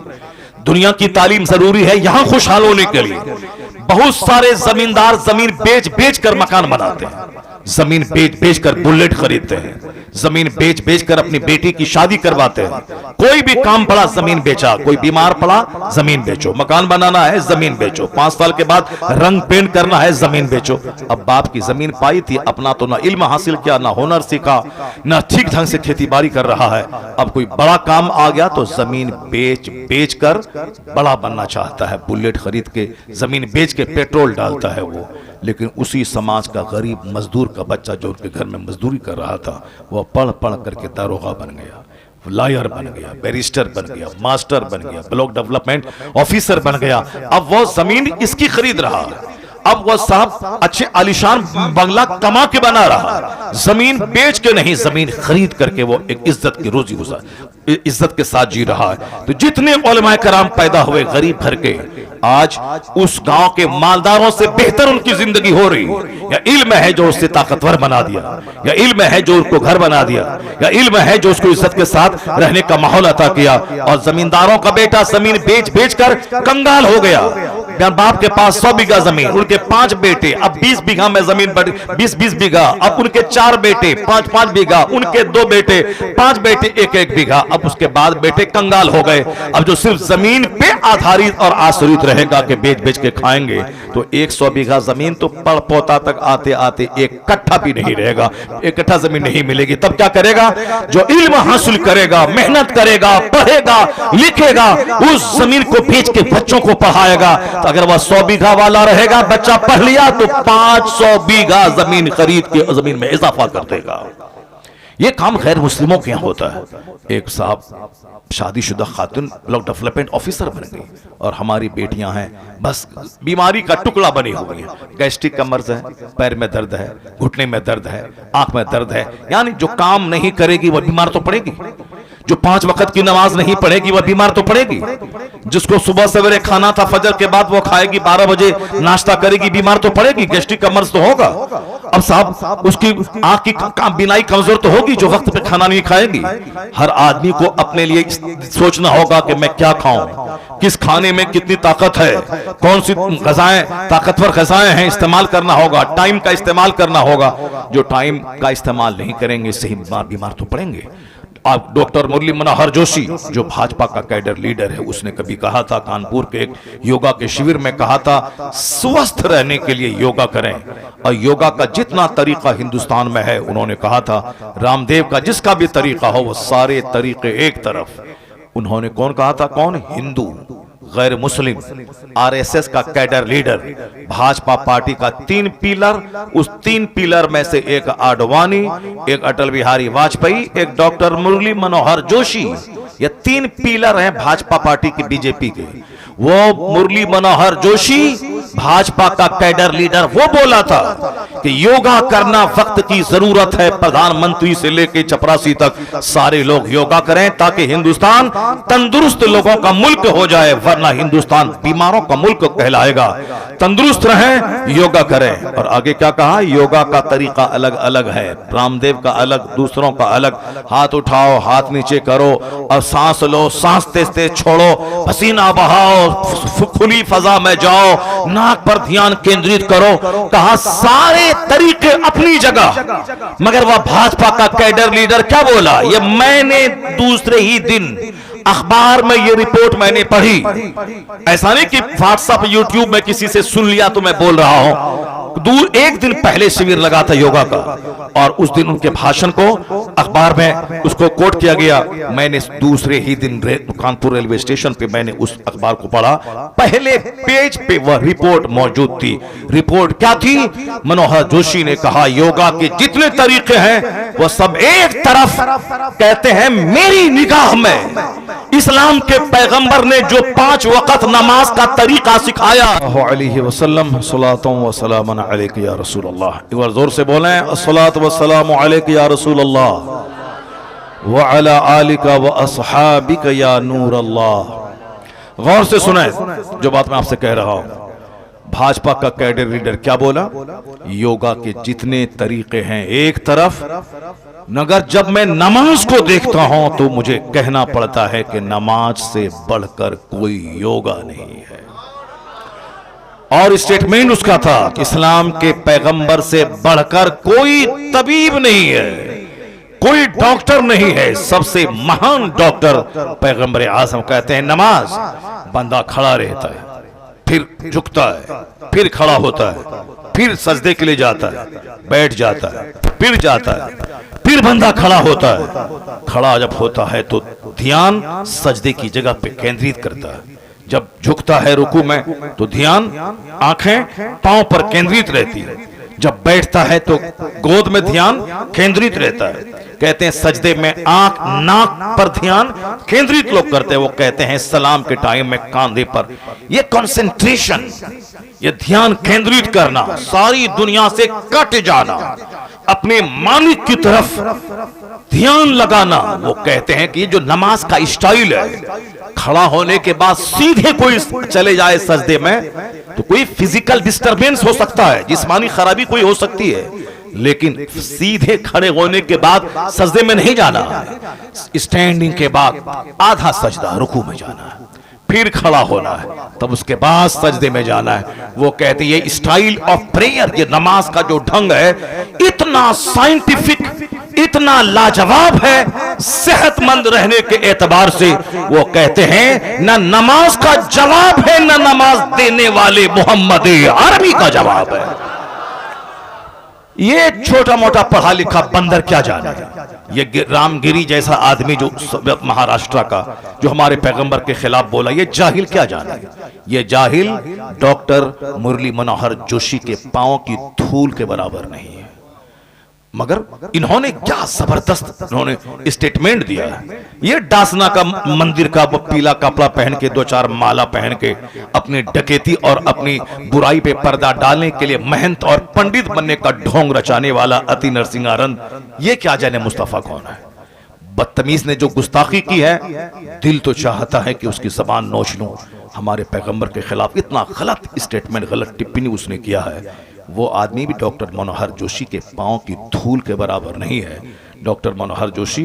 दुनिया की तालीम जरूरी है यहां खुशहाल होने के लिए। बहुत सारे जमींदार जमीन बेच बेच कर मकान बनाते हैं, जमीन बेच बेच कर बुलेट खरीदते हैं, जमीन बेच बेच कर अपनी बेटी की शादी करवाते हैं। कोई भी काम पड़ा जमीन बेचा, कोई बीमार पड़ा जमीन बेचो, मकान बनाना है जमीन बेचो, 5 साल के बाद रंग पेंट करना है जमीन बेचो। अब बाप की जमीन पाई थी, अपना तो ना इल्म हासिल किया, ना हुनर सीखा, ना ठीक ढंग से खेती बाड़ी कर रहा है। अब कोई बड़ा काम आ गया तो जमीन बेच बेच कर बड़ा बनना चाहता है, बुलेट खरीद के जमीन बेच के पेट्रोल डालता है वो। लेकिन उसी समाज का गरीब मजदूर का बच्चा जो उनके घर में मजदूरी कर रहा था, वह पढ़ पढ़ करके दारोगा बन गया, लॉयर बन गया, बैरिस्टर बन गया, मास्टर बन गया, ब्लॉक डेवलपमेंट ऑफिसर बन गया। अब वो जमीन इसकी खरीद रहा है, अब वह साहब अच्छे आलिशान बंगला कमा के बना रहा, जमीन बेच के नहीं, जमीन खरीद करके वो एक इज्जत की रोजी गुजार, इज्जत के साथ जी रहा है। तो जितने उलमाए कराम पैदा हुए गरीब घर के, आज उस गांव के मालदारों से बेहतर उनकी जिंदगी हो रही है। या इल्म है जो उससे ताकतवर बना दिया, या इल्म है जो उसको घर बना दिया, या इल्म है जो उसको इज्जत के साथ रहने का माहौल अता किया। और जमींदारों का बेटा जमीन बेच बेच कर कंगाल हो गया। बाप के पास 100 बीघा जमीन, उनके 5 बेटे, अब 20 बीघा में जमीन बढ़ी, 20 बीघा, अब उनके 4 बेटे, 5 बीघा, उनके 2 बेटे, 5 बेटे 1 बीघा। अब उसके बाद बेटे कंगाल हो गए। अब जो सिर्फ जमीन पे आधारित और आश्रित रहेगा कि बेच बेच के खाएंगे, तो 100 बीघा जमीन तो पड़ पोता तक आते आते 1 कट्ठा भी नहीं रहेगा, 1 कट्ठा जमीन नहीं मिलेगी। तब क्या करेगा? जो इल्म हासिल करेगा, मेहनत करेगा, पढ़ेगा, लिखेगा, उस जमीन को बेच के बच्चों को पढ़ाएगा। अगर वह 100 बीघा वाला रहेगा, बच्चा पढ़ लिया तो 500 बीघा जमीन खरीद के जमीन में इजाफा कर देगा। यह काम गैर मुस्लिमों के यहां होता है। एक साहब शादीशुदा खातून ब्लॉक डेवलपमेंट ऑफिसर बन गई और हमारी बेटियां हैं बस बीमारी का टुकड़ा बनी हुई है। गैस्ट्रिक का मर्ज है, पैर में दर्द है, घुटने में दर्द है, आंख में दर्द है, यानी जो काम नहीं करेगी वह बीमार तो पड़ेगी, जो 5 वक्त की नमाज नहीं पढ़ेगी वह बीमार तो पड़ेगी, जिसको सुबह सवेरे खाना था फजर के बाद वो खाएगी, 12 बजे नाश्ता करेगी, बीमार तो पड़ेगी, गैस्ट्रिक का मर्ज तो होगा। अब साहब उसकी आंख की बीनाई कमजोर तो होगी जो वक्त पे खाना नहीं खाएगी। हर आदमी को अपने लिए सोचना होगा कि मैं क्या खाऊं, किस खाने में कितनी ताकत है, कौन सी ग़िज़ाएं ताकतवर ग़िज़ाएं हैं, इस्तेमाल करना होगा, टाइम का इस्तेमाल करना होगा। जो टाइम का इस्तेमाल नहीं करेंगे सही बीमार तो पड़ेंगे। आप डॉक्टर मुरली मनोहर जोशी जो भाजपा का कैडर लीडर है, उसने कभी कहा था, कानपुर के एक योगा के शिविर में कहा था, स्वस्थ रहने के लिए योगा करें। और योगा का जितना तरीका हिंदुस्तान में है, उन्होंने कहा था रामदेव का जिसका भी तरीका हो वो सारे तरीके एक तरफ। उन्होंने कौन कहा था? कौन? हिंदू गैर मुस्लिम, आरएसएस का कैडर लीडर, भाजपा पार्टी का 3 पिलर, उस 3 पिलर में से एक आडवाणी, एक अटल बिहारी वाजपेयी, एक डॉक्टर मुरली मनोहर जोशी, ये 3 पिलर हैं भाजपा पार्टी की, बीजेपी के। वो मुरली मनोहर जोशी भाजपा का कैडर लीडर, वो बोला था कि योगा करना वक्त की जरूरत है, प्रधानमंत्री से लेकर चपरासी तक सारे लोग योगा करें ताकि हिंदुस्तान तंदुरुस्त लोगों का मुल्क हो जाए, वरना हिंदुस्तान बीमारों का मुल्क कहलाएगा। तंदुरुस्त रहें, योगा करें। और आगे क्या कहा, योगा का तरीका अलग अलग है, रामदेव का अलग, दूसरों का अलग। हाथ उठाओ, हाथ नीचे करो और सांस लो, सांस तेज तेज छोड़ो, पसीना बहाओ, खुली फजा में जाओ, नाक पर ध्यान केंद्रित करो। कहा सारे तरीके अपनी जगह, मगर वह भाजपा का कैडर लीडर क्या बोला, ये मैंने दूसरे ही दिन अखबार में ये रिपोर्ट मैंने पढ़ी, ऐसा नहीं कि व्हाट्सएप यूट्यूब में किसी से सुन लिया तो मैं बोल रहा हूं। एक दिन पहले शिविर लगा था योगा का, और उस दिन उनके भाषण को अखबार में उसको कोट किया गया। मैंने दूसरे ही दिन कानपुर रेलवे स्टेशन पे मैंने उस अखबार को पढ़ा, पहले पेज पे वह रिपोर्ट मौजूद थी। रिपोर्ट क्या थी, मनोहर जोशी ने कहा योगा के जितने तरीके हैं वो सब एक तरफ, कहते हैं मेरी निगाह में इस्लाम के पैगंबर ने जो 5 वक्त नमाज का तरीका सिखाया, अलैहि वसल्लम, सलातो व सलाम अलैका या रसूल अल्लाह। एक बार जोर से बोलें, अस्सलातु व सलामु अलैका या रसूल अल्लाह व अला आलिका व अस्हाबिका या नूर अल्लाह। गौर से सुने जो बात मैं आपसे कह रहा हूं। भाजपा का कैडर लीडर क्या बोला, योगा के जितने तरीके हैं एक तरफ, मगर जब मैं नमाज को देखता हूं तो मुझे कहना पड़ता है कि नमाज से बढ़कर कोई योगा नहीं है। और स्टेटमेंट उसका था कि इस्लाम के पैगंबर से बढ़कर कोई तबीब नहीं है, कोई डॉक्टर नहीं है। सबसे महान डॉक्टर पैगंबर आज़म कहते हैं नमाज। बंदा खड़ा रहता है, फिर झुकता है, फिर खड़ा होता है, फिर सजदे के लिए जाता है, बैठ जाता है, फिर जाता है, फिर बंदा खड़ा होता है। खड़ा जब होता है तो ध्यान सजदे की जगह पे केंद्रित करता है। जब झुकता है रुकू में तो ध्यान आंखें पांव पर केंद्रित रहती है। जब बैठता है तो गोद में ध्यान केंद्रित रहता है। कहते हैं सजदे में आंख नाक पर ध्यान केंद्रित लोग करते हैं। वो कहते हैं सलाम के टाइम में कांधे पर। ये कंसंट्रेशन, ये ध्यान केंद्रित करना, सारी दुनिया से कट जाना, अपने मालिक की तरफ ध्यान लगाना, वो कहते हैं कि ये जो नमाज का स्टाइल है, खड़ा होने के बाद सीधे कोई चले जाए सजदे में तो कोई फिजिकल डिस्टरबेंस हो सकता है, जिस्मानी खराबी कोई हो सकती है, लेकिन सीधे खड़े होने के बाद सजदे में नहीं जाना है। स्टैंडिंग के बाद आधा सजदा रुकू में जाना है, फिर खड़ा होना है, तब उसके बाद सजदे में जाना है। वो कहते हैं ये स्टाइल ऑफ प्रेयर, ये नमाज का जो ढंग है इतना साइंटिफिक, इतना लाजवाब है सेहतमंद रहने के एतबार से। वो कहते हैं ना नमाज का जवाब है, ना नमाज देने वाले मोहम्मद अरबी का जवाब है। ये छोटा मोटा पढ़ा लिखा बंदर क्या जाने, ये रामगिरी जैसा आदमी जो महाराष्ट्र का जो हमारे पैगंबर के खिलाफ बोला, ये जाहिल क्या जाने। ये जाहिल डॉक्टर मुरली मनोहर जोशी के पांव की धूल के बराबर नहीं है। मगर इन्होंने क्या जबरदस्त इन्होंने स्टेटमेंट दिया है। ये डासना का मंदिर का पीला कपड़ा पहन के, 2-4 माला पहन के, अपनी डकैती और अपनी बुराई पे पर्दा डालने के लिए मेहनत और पंडित बनने का ढोंग रचाने वाला अति नरसिंहानंद, ये क्या जाने मुस्तफा कौन है। बदतमीज ने जो गुस्ताखी की है, दिल तो चाहता है कि उसकी जबान नोच लूं। हमारे पैगंबर के खिलाफ इतना गलत स्टेटमेंट, गलत टिप्पणी उसने किया है। वो आदमी भी डॉक्टर मनोहर जोशी के पांव की धूल के बराबर नहीं है। डॉक्टर मनोहर जोशी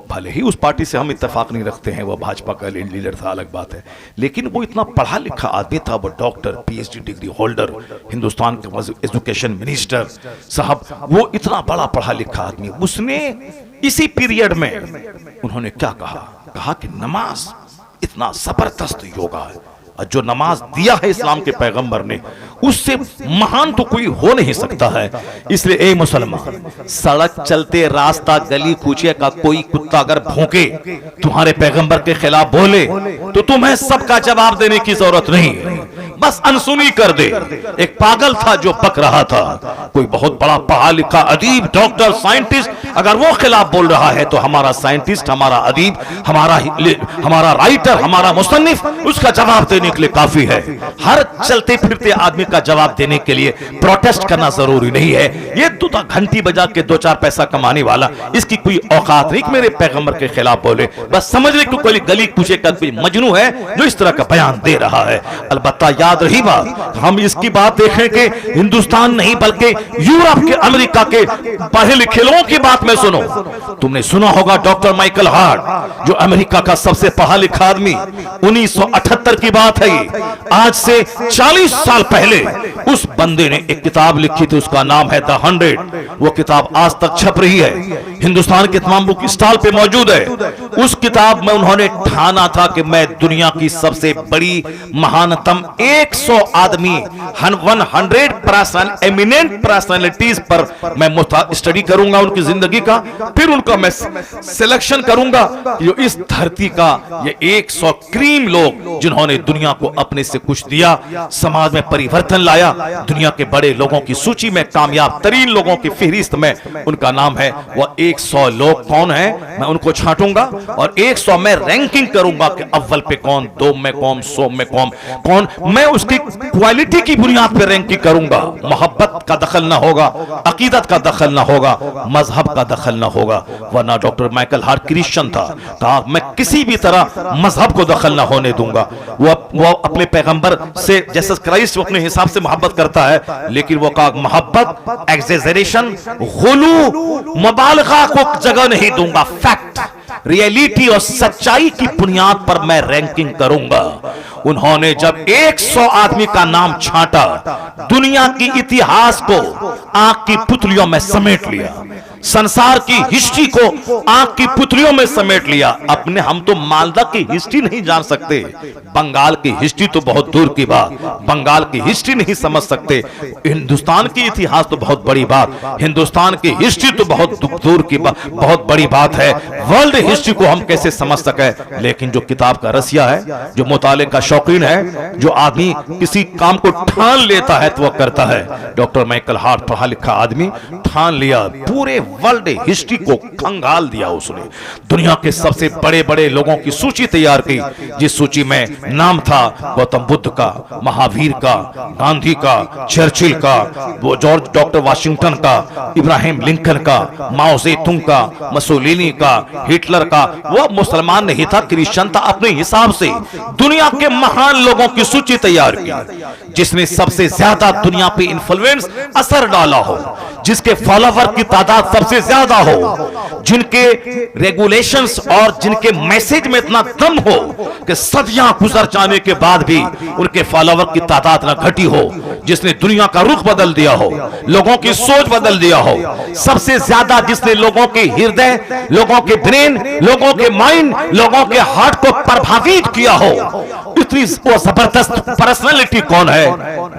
भले ही उस पार्टी से हम इत्तेफाक नहीं रखते हैं, वह भाजपा का लीडर था, अलग बात है, लेकिन वो इतना पढ़ा लिखा आदमी था। वो doctor, PhD degree holder, Hindustan के एजुकेशन मिनिस्टर साहब, वो इतना बड़ा पढ़ा लिखा आदमी, उसने इसी पीरियड में उन्होंने क्या कहा कि नमाज इतना जबरदस्त योगा है, और जो नमाज दिया है इस्लाम के पैगंबर ने, उससे महान तो कोई हो नहीं सकता है। इसलिए ए मुसलमान, सड़क चलते रास्ता गली कूचे का कोई कुत्ता अगर भौंके, तुम्हारे पैगंबर के खिलाफ बोले, तो तुम्हें सबका जवाब देने की जरूरत नहीं है, बस अनसुनी कर दे। एक पागल था जो बक रहा था, कोई बहुत बड़ा पढ़ा लिखा अदीब, डॉक्टर, साइंटिस्ट, अगर वो खिलाफ बोल रहा है तो हमारा साइंटिस्ट, हमारा अदीब, हमारा राइटर, हमारा मुसन्निफ उसका जवाब देने के लिए काफी है। हर चलते फिरते आदमी का जवाब देने के लिए प्रोटेस्ट करना जरूरी नहीं है। ये तो घंटी बजा के 2-4 पैसा कमाने वाला, इसकी कोई औकात नहीं मेरे पैगंबर के खिलाफ बोले। बस समझ ले कि कोई गली कूचे का कोई मजनू है जो इस तरह का बयान दे रहा है। अलबत्ता याद रही बात, हम इसकी बात देखें कि हिंदुस्तान नहीं बल्कि यूरोप के, अमेरिका के पढ़े लिखे लोगों की बात में सुनो। तुमने सुना होगा डॉक्टर माइकल हार्ट, जो अमेरिका का सबसे पढ़ा लिखा आदमी, 1978 की बात है। आज से 40 साल पहले उस बंदे ने एक किताब लिखी थी, उसका नाम है द 100। वो किताब आज तक छप रही है, हिंदुस्तान के तमाम बुक स्टॉल पे मौजूद है। उस किताब में उन्होंने ठाना था कि मैं दुनिया की सबसे बड़ी महानतम 100 आदमी, 100 एमिनेंट पर्सनालिटीज पर मैं स्टडी करूंगा उनकी जिंदगी का, फिर उनका मैं सिलेक्शन करूंगा जो इस धरती का ये 100 क्रीम लोग जिन्होंने दुनिया को अपने से कुछ दिया, समाज में परिवर्तन लाया, दुनिया के बड़े लोगों की सूची में, कामयाब तरीन लोगों की फहरिस्त में उनका नाम है। वह 100 लोग कौन है, मैं उनको छांटूंगा और 100 में रैंकिंग करूंगा कि अव्वल पे कौन, 2 में कौन, 100 में कौन। मैं उसकी क्वालिटी की बुनियाद पर रैंकिंग करूंगा। मोहब्बत का दखल ना होगा, अकीदत का दखल ना होगा, मजहब का दखल ना होगा। वरना डॉक्टर माइकल हार्ट क्रिश्चियन था, कहा मैं किसी भी तरह मजहब को दखल ना होने दूंगा। वो अपने पैगंबर से जैसे क्राइस्ट अपने हिसाब से मोहब्बत करता है, लेकिन वो कहा मोहब्बत एक्सेजरेशन, गुलू, मुबालगा को जगह नहीं दूंगा। फैक्ट, रियलिटी और सच्चाई की बुनियाद पर मैं रैंकिंग करूंगा। उन्होंने जब 100 आदमी का नाम छांटा, दुनिया की इतिहास को आंख की पुतलियों में समेट लिया, संसार की हिस्ट्री को आंख की पुतलियों में समेट लिया। अपने हम तो मालदा की हिस्ट्री नहीं जान सकते, बंगाल की हिस्ट्री तो बहुत दूर की बात, बंगाल की हिस्ट्री नहीं समझ सकते, हिंदुस्तान की इतिहास तो बहुत बड़ी बात, हिंदुस्तान की हिस्ट्री तो बहुत दूर की बात, बहुत बड़ी बात है। वर्ल्ड हिस्ट्री को हम कैसे समझ सके? लेकिन जो किताब का रसिया है, जो मुताले का शौकीन है, जो आदमी किसी काम को ठान लेता है तो वह करता है। डॉक्टर माइकल हार्ट पढ़ा लिखा आदमी ठान लिया, पूरे वर्ल्ड हिस्ट्री को खंगाल दिया उसने। दुनिया के सबसे बड़े बड़े लोगों की सूची तैयार की, जिस सूची में नाम था गौतम बुद्ध का, महावीर का, गांधी का, चर्चिल का, वो जॉर्ज डॉक्टर वाशिंगटन का, इब्राहिम लिंकन का, माओ ज़ेतुंग का, मुसोलिनी का, हिटलर का। वो मुसलमान नहीं था, क्रिश्चियन था। अपने हिसाब से दुनिया के महान लोगों की सूची तैयार की, जिसने सबसे ज्यादा दुनिया पे इन्फ्लुएंस, असर डाला हो, जिसके फॉलोवर की तादाद सबसे ज्यादा हो, जिनके रेगुलेशंस और जिनके मैसेज में इतना दम हो कि सदियां गुजर जाने के बाद भी उनके फॉलोवर की तादाद न घटी हो, जिसने दुनिया का रुख बदल दिया हो, लोगों की सोच बदल दिया हो, सबसे ज्यादा जिसने लोगों के हृदय, लोगों के ब्रेन, लोगों के माइंड, लोगों के हार्ट को प्रभावित किया हो, इतनी वो जबरदस्त पर्सनालिटी कौन है?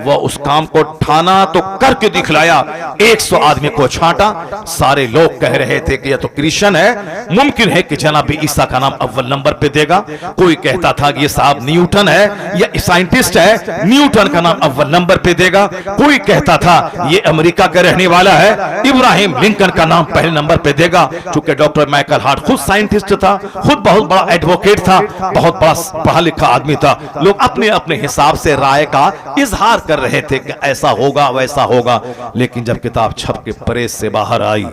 वो उस काम को ठाना तो करके दिखलाया। 100 आदमी को छांटा, सारे लोग कह रहे थे कि यह तो क्रिश्चियन है, मुमकिन है कि जनाब ईसा का नाम अव्वल नंबर पे देगा। कोई कहता था कि ये साहब न्यूटन है या साइंटिस्ट है, न्यूटन का नाम अव्वल नंबर पे देगा। कोई कहता था ये अमेरिका का रहने वाला है, इब्राहिम लिंकन का नाम पहले नंबर पे देगा। चूंकि डॉक्टर माइकल हार्ट खुद साइंटिस्ट था, खुद बहुत बड़ा एडवोकेट था, बहुत बड़ा पढ़ा लिखा आदमी था, लोग अपने अपने हिसाब से राय का इजहार कर रहे थे कि ऐसा होगा वैसा होगा। लेकिन जब किताब छप के प्रेस से बाहर आई,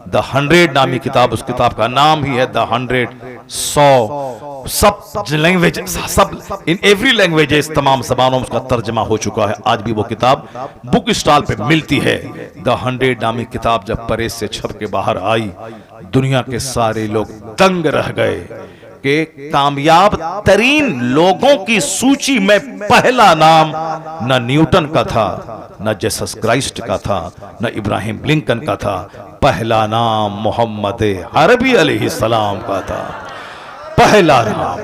द 100 नामी किताब, उस किताब का नाम ही है द 100, 100, सब लैंग्वेज, सब इन एवरी लैंग्वेजेस, तमाम जबानों में उसका तर्जमा हो चुका है। आज भी वो किताब बुक स्टॉल पे मिलती है। द 100 नामी किताब जब प्रेस से छप के बाहर आई, दुनिया के सारे लोग दंग रह गए कि कामयाब तरीन लोगों की सूची में पहला नाम न न्यूटन का था, न जीसस क्राइस्ट का था, न इब्राहिम लिंकन का था, पहला नाम मोहम्मद अरबी अलैहिस्सलाम का था। पहला नाम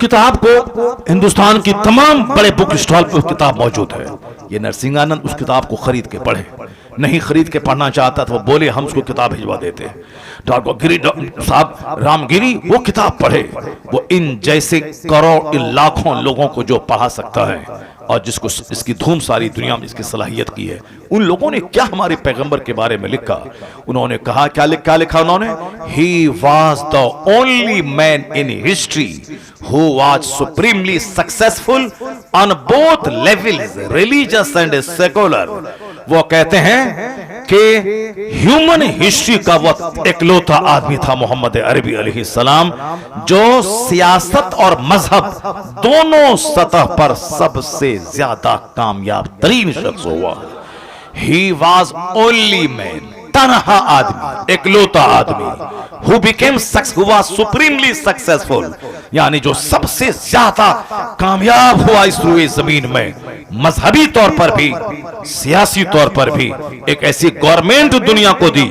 किताब को हिंदुस्तान की तमाम बड़े बुक स्टॉल पर किताब मौजूद है। ये नरसिंहानंद उस किताब को खरीद के पढ़े, नहीं खरीद के पढ़ना चाहता तो वो बोले हम उसको किताब भिजवा देते हैं। डॉक्टर गिरी साहब रामगिरी वो किताब पढ़े, वो इन जैसे करोड़ लाखों लोगों को जो पढ़ा सकता है और जिसको इसकी धूम सारी दुनिया में इसकी सलाहियत की है, उन लोगों ने क्या हमारे पैगंबर के बारे में लिखा। उन्होंने कहा क्या लिखा उन्होंने, he was the only man in history who was supremely successful on both levels religious and secular. वो कहते हैं कि ह्यूमन हिस्ट्री का वो इकलौता आदमी था मोहम्मद अरबी अलैहिस्सलाम जो सियासत और मजहब दोनों सतह पर सबसे ज्यादा कामयाब तरीन शख्स हुआ। ही वॉज ओनली मैन, तनहा आदमी, इकलौता आदमी, who became who was supremely successful, यानी जो सबसे ज्यादा कामयाब हुआ इस रुए जमीन में, मजहबी तौर पर भी सियासी तौर पर भी। एक ऐसी गवर्नमेंट दुनिया को दी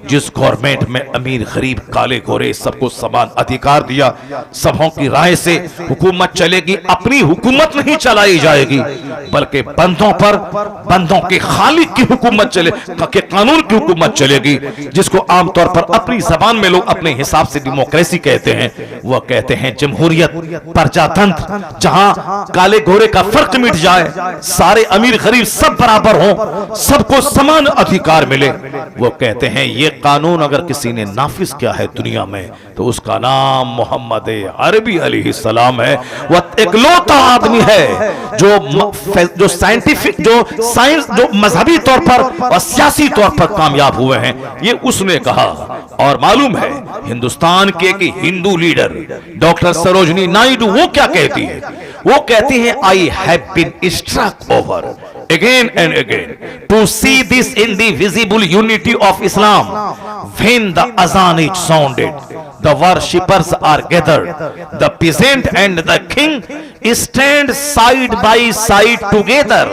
जिस गवर्नमेंट में अमीर गरीब काले गोरे सबको समान अधिकार दिया, सबों की राय से हुकूमत चलेगी। अपनी हुकूमत नहीं चलाई जाएगी बल्कि बंदों पर, बंदों के खालिक की हुकूमत चले, के कानून की हुकूमत चलेगी, जिसको आमतौर पर अपनी जबान में लोग अपने हिसाब से डेमोक्रेसी कहते हैं। वह कहते हैं जमहूरियत, प्रजातंत्र, जहां काले गोरे का फर्क मिट जाए, सारे अमीर गरीब सब बराबर हों, सबको समान अधिकार मिले। वो कहते हैं ये कानून अगर किसी ने नाफिज किया है दुनिया में तो उसका नाम मोहम्मद अरबी अलैहिस्सलाम है। वह इकलौता आदमी है जो साइंटिफिक, जो साइंस, जो मजहबी तौर पर और सियासी तौर पर कामयाब हुए हैं, ये उसने कहा। और मालूम है हिंदुस्तान के एक हिंदू लीडर डॉक्टर सरोजनी नायडू वो क्या कहती है, वो कहती है I have been struck over again and again to see this in the visible unity of Islam. When the azan is sounded, the worshippers are gathered, the peasant and the king stand side by side together.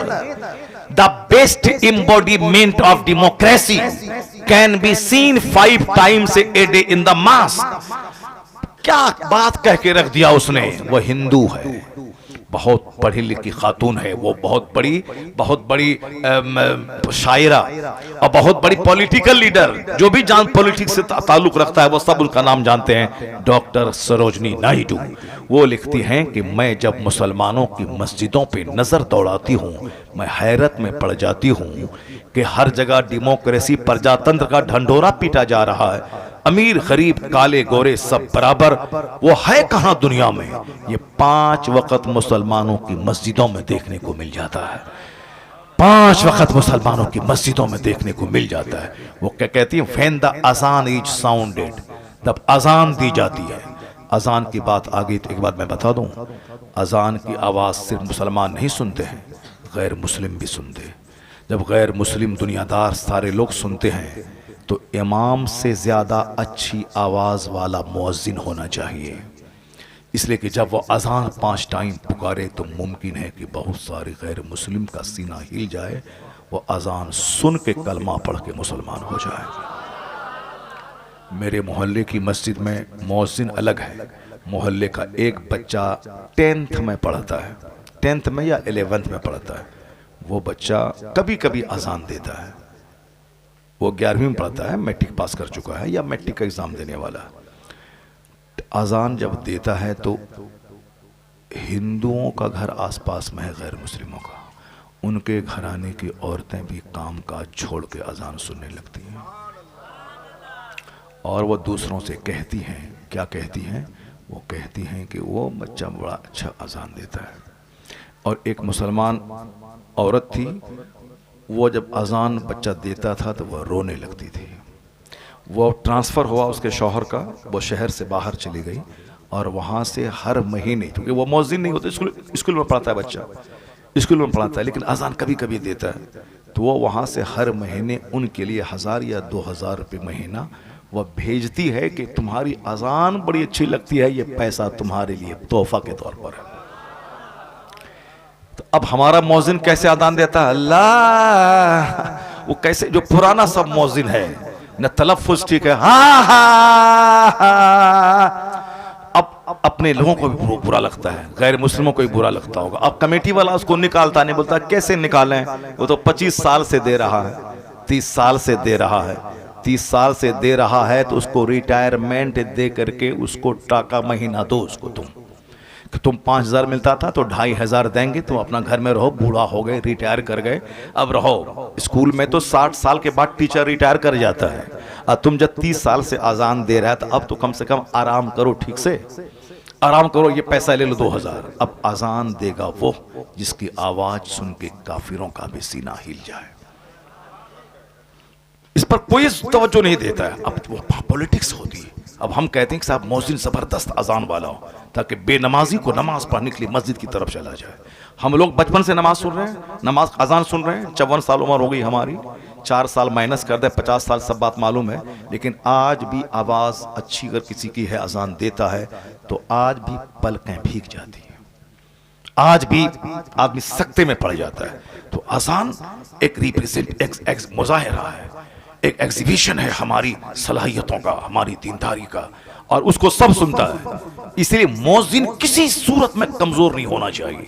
The best embodiment of democracy can be seen 5 times a day in the mosque. क्या बात कह के रख दिया उसने। वो हिंदू है, बहुत पढ़ी लिखी खातून है, वो बहुत बड़ी शायरा और बहुत बड़ी पॉलिटिकल लीडर, जो भी जान पॉलिटिक्स से ताल्लुक रखता है वो सब उनका नाम जानते हैं, डॉक्टर सरोजनी नायडू। वो लिखती हैं कि मैं जब मुसलमानों की मस्जिदों पे नजर दौड़ाती हूँ मैं हैरत में पड़ जाती हूँ कि हर जगह डेमोक्रेसी, प्रजातंत्र का ढंढोरा पीटा जा रहा है। अमीर गरीब काले गोरे सब बराबर, वो है कहां दुनिया में। ये 5 वक्त मुसलमानों की मस्जिदों में देखने को मिल जाता है, 5 वक्त मुसलमानों की मस्जिदों में देखने को मिल जाता है। वो क्या कहती है, व्हेन द अजान इज साउंडेड, जब अजान दी जाती है। अजान की बात आगे तो एक बात मैं बता दूं, अजान की आवाज सिर्फ मुसलमान नहीं सुनते हैं, गैर मुस्लिम भी सुनते हैं। जब गैर मुस्लिम दुनियादार सारे लोग सुनते हैं तो इमाम से ज्यादा अच्छी आवाज वाला मुअज्जिन होना चाहिए, इसलिए कि जब वो अजान 5 टाइम पुकारे तो मुमकिन है कि बहुत सारे गैर मुस्लिम का सीना हिल जाए, वो अजान सुन के कलमा पढ़ के मुसलमान हो जाए। मेरे मोहल्ले की मस्जिद में मुअज्जिन अलग है। मोहल्ले का एक बच्चा 10th में पढ़ता है, 10th में या 11th में पढ़ता है। वो बच्चा कभी कभी अजान देता है, वो 11वीं में पढ़ता है, मैट्रिक पास कर चुका है या मैट्रिक का एग्जाम देने वाला। अजान जब देता है तो हिंदुओं का घर आसपास में है गैर मुस्लिमों का, उनके घराने की औरतें भी काम काज छोड़ के अजान सुनने लगती हैं और वो दूसरों से कहती हैं, क्या कहती हैं, वो कहती हैं कि वो बच्चा बड़ा अच्छा अजान देता है। और एक मुसलमान औरत थी, वो जब अजान बच्चा देता था तो वह रोने लगती थी। वो ट्रांसफ़र हुआ उसके शौहर का, वो शहर से बाहर चली गई और वहाँ से हर महीने, क्योंकि वो मौज़िन नहीं होते, स्कूल में पढ़ता है बच्चा, स्कूल में पढ़ाता है, लेकिन अजान कभी कभी देता है, तो वो वहाँ से हर महीने उनके लिए 1000 या 2000 रुपये महीना वह भेजती है कि तुम्हारी अजान बड़ी अच्छी लगती है, ये पैसा तुम्हारे लिए तोहफा के तौर पर है। तो अब हमारा मौजिन कैसे अजान देता है, अल्लाह, वो कैसे, जो पुराना सब मौजिन है न तलफ़ुज़ ठीक है, हाँ हाँ, अब अपने लोगों को भी बुरा लगता है, गैर मुस्लिमों को भी बुरा लगता होगा। अब कमेटी वाला उसको निकालता नहीं, बोलता कैसे निकालें, वो तो 25 साल से दे रहा है, 30 साल से दे रहा है, 30 साल से दे रहा है, तो उसको रिटायरमेंट दे करके उसको टाका महीना दो उसको तुम 5,000 मिलता था तो 2,500 देंगे, तुम अपना घर में रहो, बूढ़ा हो गए, रिटायर कर गए, अब रहो। स्कूल में तो 60 साल के बाद टीचर रिटायर कर जाता है, और तुम जब 30 साल से अजान दे रहा है, तो अब तो कम से कम आराम करो, ठीक से आराम करो, ये पैसा ले लो 2,000। अब अजान देगा वो जिसकी आवाज सुन के काफिरों का भी सीना हिल जाए। इस पर कोई तवज्जो नहीं देता है। अब वो पॉलिटिक्स होती है। अब हम कहते हैं कि साहब मौजिन जबरदस्त अजान वाला हो, ताकि बेनमाजी को नमाज पढ़ने के लिए मस्जिद की तरफ चला जाए। हम लोग बचपन से नमाज सुन रहे हैं, नमाज अजान सुन रहे हैं, 54 साल उम्र हो गई हमारी, 4 साल माइनस कर दे 50 साल, सब बात मालूम है, लेकिन आज भी आवाज अच्छी अगर किसी की है, अजान देता है, तो आज भी पलकें भीग जाती हैं, आज भी आदमी सकते में पड़ जाता है। तो अजान एक रिप्रेजेंट एक मुजाहिरा है, एक एग्जीबिशन है हमारी सलाहियतों का, हमारी दीनदारी का, और उसको सब सुनता है। इसलिए मौजिन किसी सूरत में कमजोर नहीं होना चाहिए।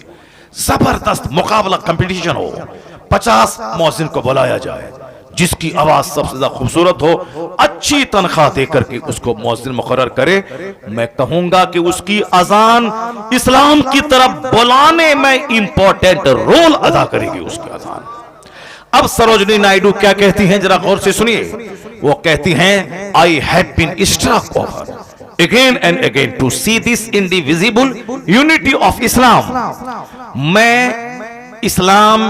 जबरदस्त मुकाबला कंपटीशन हो, 50 मौजिन को बुलाया जाए, जिसकी आवाज सबसे ज्यादा खूबसूरत हो, अच्छी तनख्वाह देकर के उसको मौजिन मुकर्रर करे। मैं कहूंगा कि उसकी अजान इस्लाम की तरफ बुलाने में इंपॉर्टेंट रोल अदा करेगी उसकी अजान। अब सरोजनी नायडू क्या कहती हैं, जरा गौर से सुनिए। वो कहती हैं, I have been struck over again and again to see this indivisible unity of Islam। मैं इस्लाम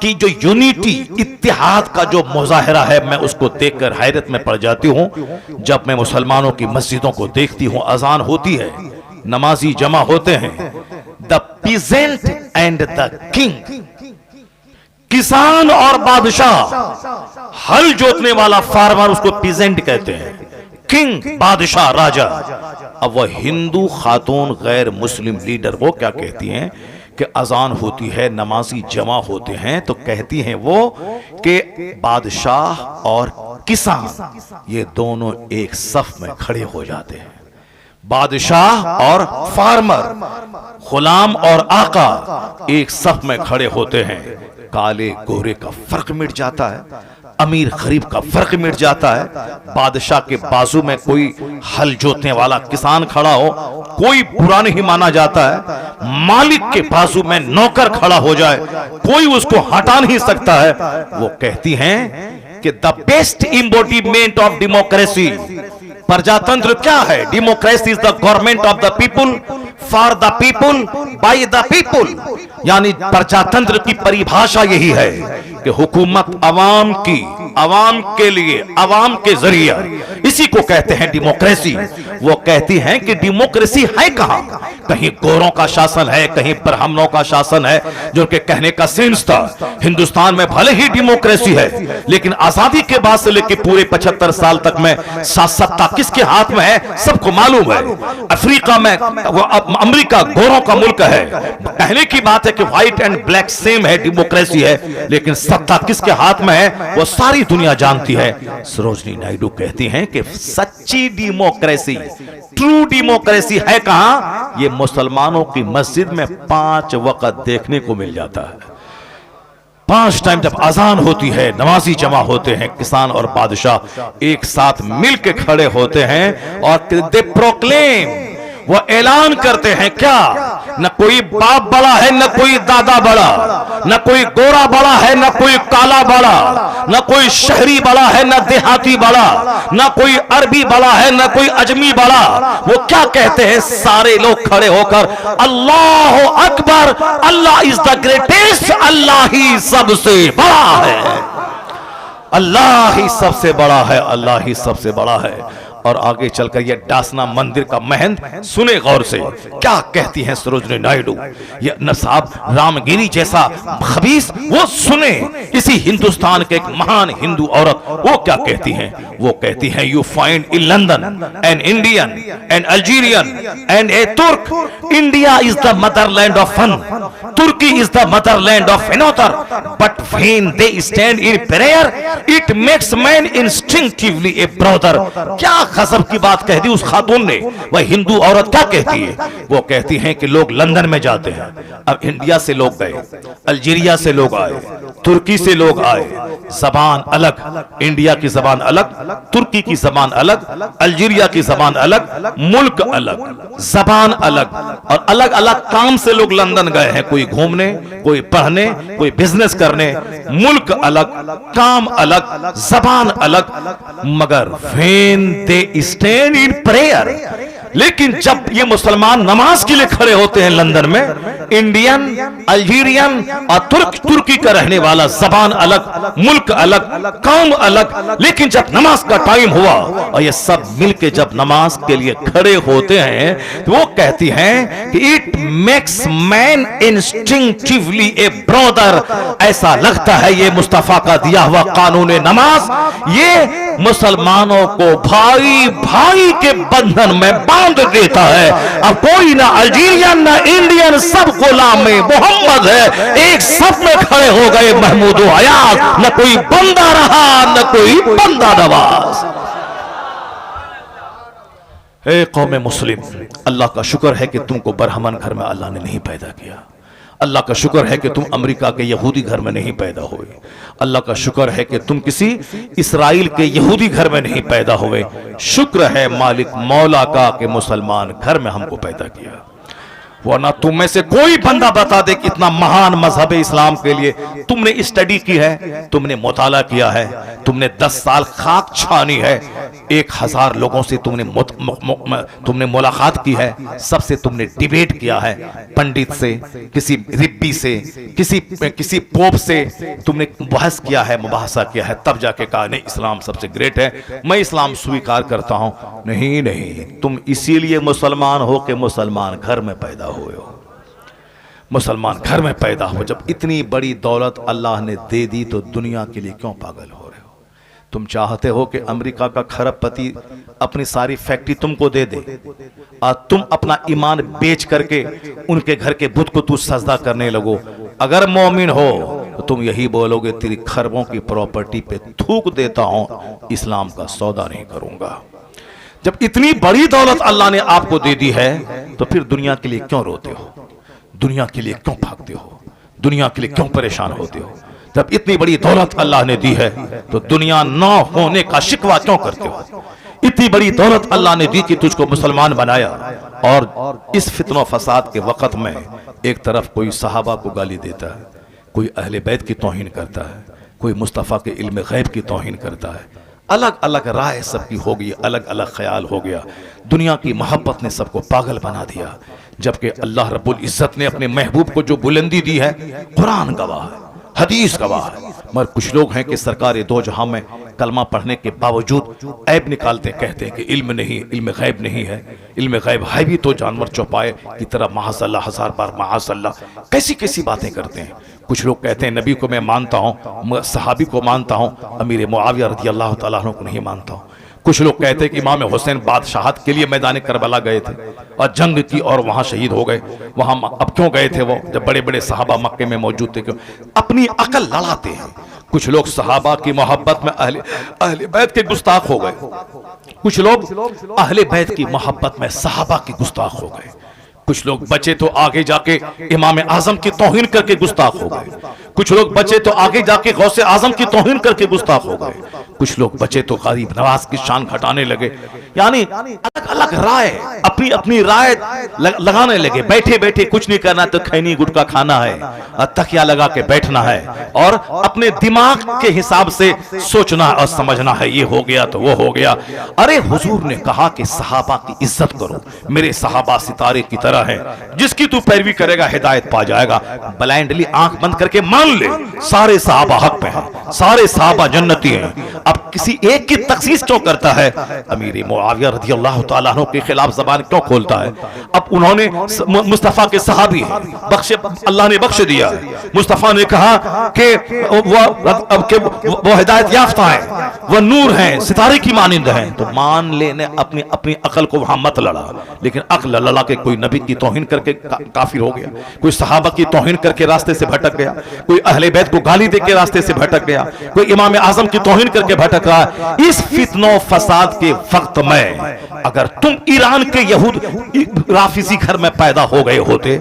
की जो यूनिटी, इत्तेहाद का जो मुजाहिरा है, मैं उसको देखकर हैरत में पड़ जाती हूं। जब मैं मुसलमानों की मस्जिदों को देखती हूं, अजान होती है, नमाजी जमा होते हैं, the peasant and the king, किसान और बादशाह, हल जोतने वाला फार्मर उसको पीजेंट कहते हैं, किंग बादशाह राजा। अब वह हिंदू खातून गैर मुस्लिम लीडर वो क्या कहती हैं कि अजान होती है, नमाजी जमा होते हैं, तो कहती हैं वो कि बादशाह और किसान ये दोनों एक सफ में खड़े हो जाते हैं। बादशाह और फार्मर, गुलाम और आका एक सफ में खड़े होते हैं। काले गोरे का फर्क मिट जाता है, अमीर गरीब का फर्क मिट जाता है। बादशाह के बाजू में कोई हल जोतने वाला किसान खड़ा हो, कोई बुरा नहीं माना जाता है। मालिक के बाजू में नौकर खड़ा हो जाए, कोई उसको हटा नहीं सकता है। वो कहती हैं कि the best embodiment of democracy, प्रजातंत्र क्या है? Democracy is the government of the people, for the people, by the people. यानी प्रजातंत्र की परिभाषा यही है कि हुकूमत अवाम की, अवाम के लिए, अवाम के जरिए, इसी को कहते हैं डेमोक्रेसी। वो कहती हैं कि डेमोक्रेसी है कहां? कहीं गोरों का शासन है, कहीं ब्राह्मणों का शासन है, जो के कहने का सेंस था। हिंदुस्तान में भले ही डेमोक्रेसी है, लेकिन आजादी के बाद से लेकर पूरे 75 साल तक में सत्ता किसके हाथ में है सबको मालूम है। अफ्रीका में, अमेरिका गोरों का मुल्क है, कहने की बात है कि व्हाइट एंड ब्लैक सेम है, डेमोक्रेसी है, लेकिन सत्ता किसके हाथ में है वो सारी दुनिया जानती है। सरोजनी नायडू कहती हैं कि सच्ची डेमोक्रेसी, ट्रू डेमोक्रेसी है कहां? ये मुसलमानों की मस्जिद में 5 वक्त देखने को मिल जाता है। 5 टाइम जब अजान होती है, नमाजी जमा होते हैं, किसान और बादशाह एक साथ मिलकर खड़े होते हैं और दे प्रोक्लेम, वो ऐलान करते हैं क्या? न कोई बाप बड़ा है, न कोई दादा बड़ा, न कोई गोरा बड़ा है, न कोई काला बड़ा, न कोई शहरी बड़ा है, न देहाती बड़ा, न कोई अरबी बड़ा है, न कोई अजमी बड़ा। वो क्या कहते हैं? सारे लोग खड़े होकर अल्लाह अकबर, अल्लाह इज द ग्रेटेस्ट, अल्लाह ही सबसे बड़ा है, अल्लाह ही सबसे बड़ा है, अल्लाह ही सबसे बड़ा है। और आगे चलकर यह डासना मंदिर का महंत सुने गौर से क्या कहती हैं सरोजनी नायडू। यह नसाब रामगिरी जैसा खबीस वो सुने। इसी हिंदुस्तान के एक महान हिंदू औरत वो क्या कहती हैं? वो कहती हैं, you find in London an Indian, an Algerian and a Turk, India is the motherland of fun, Turkey is the motherland of another, but when they stand in prayer it makes man instinctively a brother. क्या गजब की बात कह दी उस खातून ने। वह हिंदू औरत क्या कहती है? वो कहती हैं कि लोग लंदन में जाते हैं। अब इंडिया से लोग गए, अल्जीरिया से लोग आए, तुर्की से लोग आए, जबान अलग, इंडिया की जबान अलग, तुर्की की जबान अलग, अल्जीरिया की जबान अलग, मुल्क अलग, जबान अलग, और अलग अलग काम से लोग लंदन गए हैं। कोई घूमने, कोई पढ़ने, कोई बिजनेस करने। मुल्क अलग, काम अलग, जबान अलग, मगर when they stand in prayer, लेकिन जब ये मुसलमान नमाज के लिए खड़े होते हैं लंदन में, इंडियन, अल्जीरियन और तुर्की का रहने वाला, जबान अलग, मुल्क अलग, कौम अलग, लेकिन जब नमाज का टाइम हुआ और ये सब मिलके जब नमाज के लिए खड़े होते हैं तो वो कहती हैं कि it makes man instinctively a brother. ऐसा लगता है ये मुस्तफा का दिया हुआ कानून नमाज ये मुसलमानों को भाई भाई के बंधन में बांध देता है। अब कोई ना अल्जीरियन ना इंडियन, सब गुलाम मोहम्मद है, एक सब में खड़े हो गए महमूद हयात। न कोई बंदा रहा न कोई बंदा नवाज। ए कौम मुस्लिम, अल्लाह का शुक्र है कि तुमको बरहमन घर में अल्लाह ने नहीं पैदा किया। अल्लाह का शुक्र है कि तुम अमेरिका के यहूदी घर में नहीं पैदा हुए। अल्लाह का शुक्र है कि तुम किसी इस्राइल के यहूदी घर में नहीं पैदा हुए। शुक्र है मालिक मौला का कि मुसलमान घर में हमको पैदा किया। वरना तुम में से कोई बंदा बता दे कि इतना महान मजहब इस्लाम के लिए तुमने स्टडी की है, तुमने मुताला किया है, तुमने 10 साल खाक छानी है, 1000 लोगों से तुमने मुलाकात की है, सबसे तुमने डिबेट किया है, पंडित से, किसी रिब्बी से, किसी पोप से तुमने बहस किया है, मुबाहसा किया है, तब जाके कहा नहीं इस्लाम सबसे ग्रेट है, मैं इस्लाम स्वीकार करता हूं। नहीं नहीं, तुम इसीलिए मुसलमान हो कि मुसलमान घर में पैदा हुए हो। मुसलमान घर में पैदा हो। जब इतनी बड़ी दौलत अल्लाह ने दे दी तो दुनिया के लिए क्यों पागल हो रहे हो? तुम चाहते हो कि अमेरिका का खरबपति अपनी सारी फैक्ट्री तुमको दे दे और तुम अपना ईमान बेच करके उनके घर के बुत को तू सजदा करने लगो। अगर मोमिन हो तो तुम यही बोलोगे तेरी खरबों की प्रॉपर्टी पे थूक देता हूं, इस्लाम का सौदा नहीं करूंगा। जब इतनी बड़ी दौलत अल्लाह ने आपको दे दी है तो फिर दुनिया के लिए क्यों रोते हो? दुनिया के लिए क्यों भागते हो? दुनिया के लिए क्यों परेशान होते हो? जब इतनी बड़ी दौलत अल्लाह ने दी है तो दुनिया ना होने का शिकवा क्यों करते हो? इतनी बड़ी दौलत अल्लाह ने दी कि तुझको मुसलमान बनाया, और इस फितना फसाद के वक्त में एक तरफ कोई सहाबा को गाली देता है, कोई अहले बैत की तौहीन करता है, कोई मुस्तफ़ा के इल्म गैब की तौहीन करता है। अलग अलग राय सबकी हो गई, अलग अलग ख्याल हो गया। दुनिया की मोहब्बत ने सबको पागल बना दिया, जबकि अल्लाह रब्बुल इज्जत ने अपने महबूब को जो बुलंदी दी है, कुरान गवाह है, हदीस गवाह है। मगर कुछ लोग हैं कि सरकार दो जहां में कलमा पढ़ने के बावजूद ऐब निकालते, कहते हैं कि इल्म नहीं, इल्म गैब नहीं है। इल्म गैब है भी तो जानवर चौपाए की तरह माज़अल्लाह, 1000 बार माज़अल्लाह, कैसी कैसी बातें करते हैं। कुछ लोग कहते हैं नबी को मैं मानता हूँ, सहाबी को मानता हूँ, अमीर मुआविया रज़ी अल्लाह तआला अन्हु को नहीं मानता हूँ। कुछ लोग कहते हैं कि इमाम हुसैन बादशाहत के लिए मैदान करबला गए थे और जंग की और वहां शहीद हो गए। वहां अब क्यों गए थे वो, जब बड़े बड़े सहाबा मक्के में मौजूद थे? क्यों? अपनी अकल लड़ाते हैं। कुछ लोग सहाबा की मोहब्बत में अहले बैत के गुस्ताख हो गए। कुछ लोग अहले बैत की मोहब्बत में सहाबा की गुस्ताख हो गए। कुछ लोग बचे तो आगे जाके इमाम आजम की तौहीन करके गुस्ताख हो गए। कुछ लोग बचे तो आगे जाके गौसे आजम की तौहीन करके गुस्ताख हो गए। कुछ लोग बचे तो गरीब नवाज की शान घटाने लगे। यानी अलग अलग राय, अपनी अपनी राय लगाने लगे। बैठे बैठे कुछ नहीं करना तो खैनी गुटका खाना है, तकिया लगा के बैठना है और अपने दिमाग के हिसाब से सोचना और समझना है, ये हो गया तो वो हो गया। अरे हुजूर ने कहा कि सहाबा की इज्जत करो, मेरे सहाबा सितारे की तरह है, जिसकी तू पैरवी करेगा हिदायत पा जाएगा। ब्लाइंडली आंख बंद करके मान ले सारे सहाबा हक पे हैं, सारे सहाबा जन्नती हैं। अब किसी एक की तखसीस क्यों करता है? अमीर मुआविया रज़ी अल्लाह तआला अन्हु के खिलाफ जबान क्यों खोलता है? अब उन्होंने मुस्तफा के सहाबी हैं, बख्शे अल्लाह ने बख्श दिया। मुस्तफा ने कहा कि वो हिदायत याफ्ता है, वो नूर है, सितारे की मानिंद है। तो मान लेने अपनी अपनी अकल को वहां मत लड़ा, लेकिन अक्ल लड़ा के कोई नबी की तौहीन करके काफिर हो गया, कोई सहाबा की तौहीन करके रास्ते से भटक गया, कोई अहले बैत को गाली दे के रास्ते से भटक गया, कोई इमाम आजम की तौहीन करके भटक रहा। इस फितनो फसाद के वक्त में अगर तुम ईरान के यहूद राफिजी घर में पैदा हो गए होते,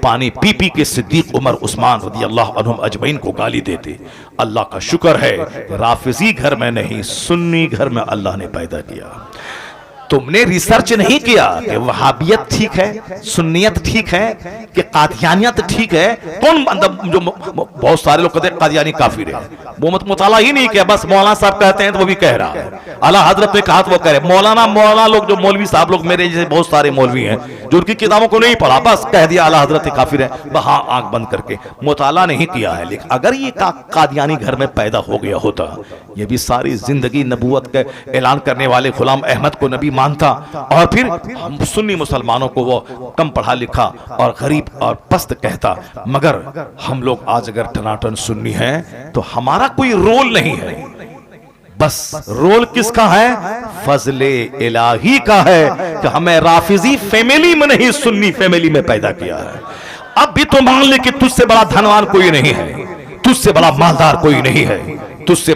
पानी पी पी के सिद्दीक उमर उस्मान रज़ी अल्लाह अन्हुम अजमईन को गाली देते। अल्लाह का शुक्र है राफिजी घर में नहीं, सुन्नी घर में अल्लाह ने पैदा किया। तुमने रिसर्च नहीं किया कि वहाबियत ठीक है, सुन्नियत ठीक है कि कादियानियत ठीक है। कौन जो बहुत सारे लोग कहते हैं कादियानी काफिर है, वो मुताला ही नहीं किया, बस मौलाना साहब कहते हैं तो वो भी कह रहा है, आला हजरत ने कहा तो वो कह रहे। मौलाना लोग, जो मौलवी साहब लोग, मेरे जैसे बहुत सारे मौलवी हैं जो उनकी किताबों को नहीं पढ़ा, बस कह दिया आला हजरत काफिर है, वहां आंख बंद करके, मुताला नहीं किया है। लेकिन अगर ये कादियानी घर में पैदा हो गया होता, ये भी सारी जिंदगी नबूवत का ऐलान करने वाले गुलाम अहमद को नबी मानता, और फिर हम सुन्नी मुसलमानों को वो कम पढ़ा लिखा और गरीब और पस्त कहता। मगर हम लोग आज अगर टनाटन सुन्नी हैं तो हमारा कोई रोल नहीं है, बस रोल किसका है? फजले इलाही का है कि हमें राफिजी फैमिली में नहीं, सुन्नी फैमिली में पैदा किया है। अब भी तो मान ले कि तुझसे बड़ा धनवान कोई नहीं है, तुझसे बड़ा मालदार कोई नहीं है, तुझसे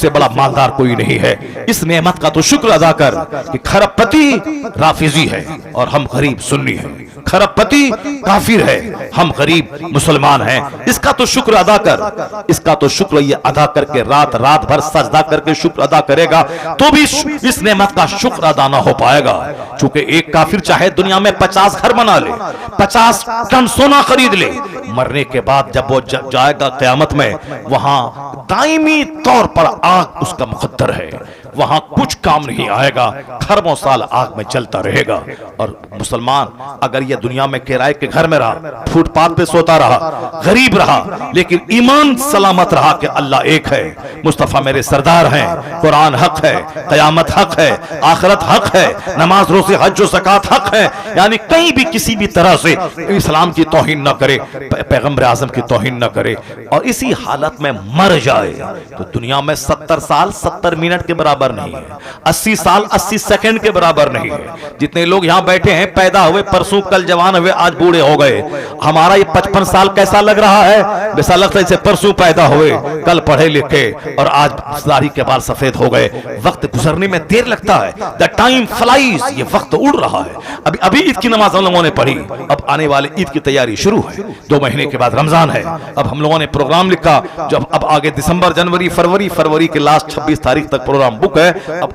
बड़ा मालदार कोई नहीं है। इस नेमत का तो शुक्र अदा कर कि खरबपति राफिजी है और हम गरीब सुन्नी हैं, खरबपति काफिर है, हम गरीब मुसलमान हैं। इसका तो शुक्र अदा कर, इसका तो शुक्र ये अदा करके रात भर सजदा करके शुक्र अदा करेगा तो भी इस नेमत का शुक्र अदा ना हो पाएगा। चूंकि एक काफिर चाहे दुनिया में 50 घर बना ले, 50 टन सोना खरीद ले, मरने के बाद जब वो जाएगा क़यामत में, वहां दायमी तौर पर आग उसका मुकद्दर है, वहां कुछ काम नहीं आएगा, खरबों साल आग में जलता रहेगा। और मुसलमान अगर ये दुनिया में किराए के घर में रहा, फुटपाथ पे सोता रहा, गरीब रहा, लेकिन ईमान सलामत रहा कि अल्लाह एक है, मुस्तफा मेरे सरदार हैं, कुरान हक है, कयामत हक है, आखिरत हक है, नमाज रोज़े हज और ज़कात हक है, यानी कहीं भी किसी भी तरह से इस्लाम की तौहीन न करे, पैगंबर आज़म की तौहीन न करे, और इसी हालत में मर जाए तो दुनिया में 70 साल 70 मिनट के बराबर नहीं है, 80 साल 80 सेकंड के बराबर नहीं है। जितने लोग यहाँ बैठे हैं, पैदा हुए परसों, कल जवान हुए, आज बूढ़े हो गए। हमारा ये 55 साल कैसा लग रहा है? वैसा लगता है जैसे परसों पैदा हुए, कल पढ़े लिखे और आज दाढ़ी के बाल सफेद हो गए। वक्त गुजरने में देर लगता है, द टाइम फ्लाइज, ये वक्त उड़ रहा है। अभी ईद की नमाज हम लोगों ने पढ़ी, अब आने वाले ईद की तैयारी शुरू है, 2 महीने के बाद रमजान है। अब हम लोगों ने प्रोग्राम लिखा, जब अब आगे दिसंबर, जनवरी, फरवरी के लास्ट 26 तारीख तक प्रोग्राम बुक है। अब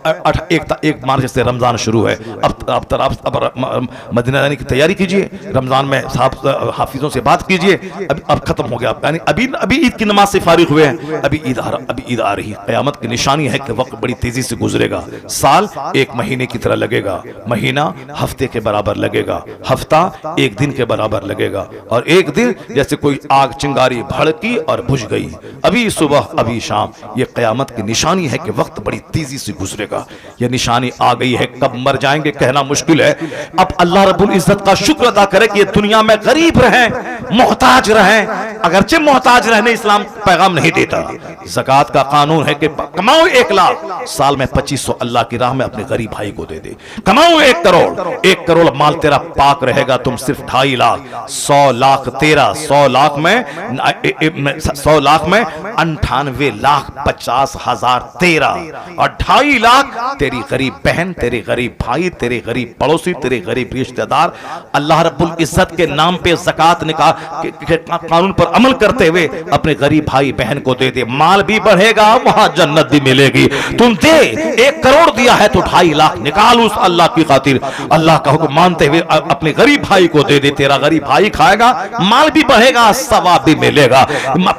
1 मार्च से रमजान शुरू है। अब मदीना जाने की तैयारी कीजिए, रमजान में साहब हाफिजों से बात कीजिए। अब खत्म हो गया, यानी अभी ईद की नमाज से फारिग हुए हैं, अभी ईद आ रही है। क़यामत की निशानी है कि वक्त बड़ी तेजी से गुजरेगा, साल 1 महीने की तरह लगेगा, महीना हफ्ते के बराबर लगेगा, हफ्ता 1 दिन के बराबर लगेगा, और 1 दिन जैसे कोई आग चिंगारी भड़की और बुझ गई, अभी सुबह अभी शाम। ये क़यामत की निशानी है कि वक्त बड़ी तेजी से गुजरेगा। ये निशानी आ गई है, कब मर जाएंगे कहना मुश्किल है। अब अल्लाह रब्बुल इज्जत का शुक्र अदा करे कि ये दुनिया में गरीब रहें, मोहताज रहें। अगरचे मोहताज रहने इस्लाम पैगाम नहीं देता। ज़कात का कानून है कि कमाओ 1 लाख, साल में 2500 अल्लाह की राह में अपने गरीब भाई को दे दे। कमाओ 1 करोड़, 1 करोड़ माल तेरा पाक रहेगा, तुम सिर्फ 2.5 लाख, 100 लाख तेरा, 100 लाख में 98,50,000 तेरा, और 2.5 लाख तेरी गरीब बहन, तेरे गरीब भाई, तेरे गरीब पड़ोसी, तेरे गरीब रिश्तेदार। अल्लाह रब्बुल इज्जत के नाम पे ज़कात कानून पर अमल करते हुए अपने गरीब भाई बहन को दे दे, माल भी बढ़ेगा, वहां जन्नत भी मिलेगी। तुम दे, 1 करोड़ दिया है तो 2.5 लाख निकाल उस अल्लाह की खातिर, अल्लाह का हुक्म मानते हुए अपने गरीब भाई को दे दे। तेरा गरीब भाई खाएगा, माल भी बढ़ेगा, सवाब भी मिलेगा।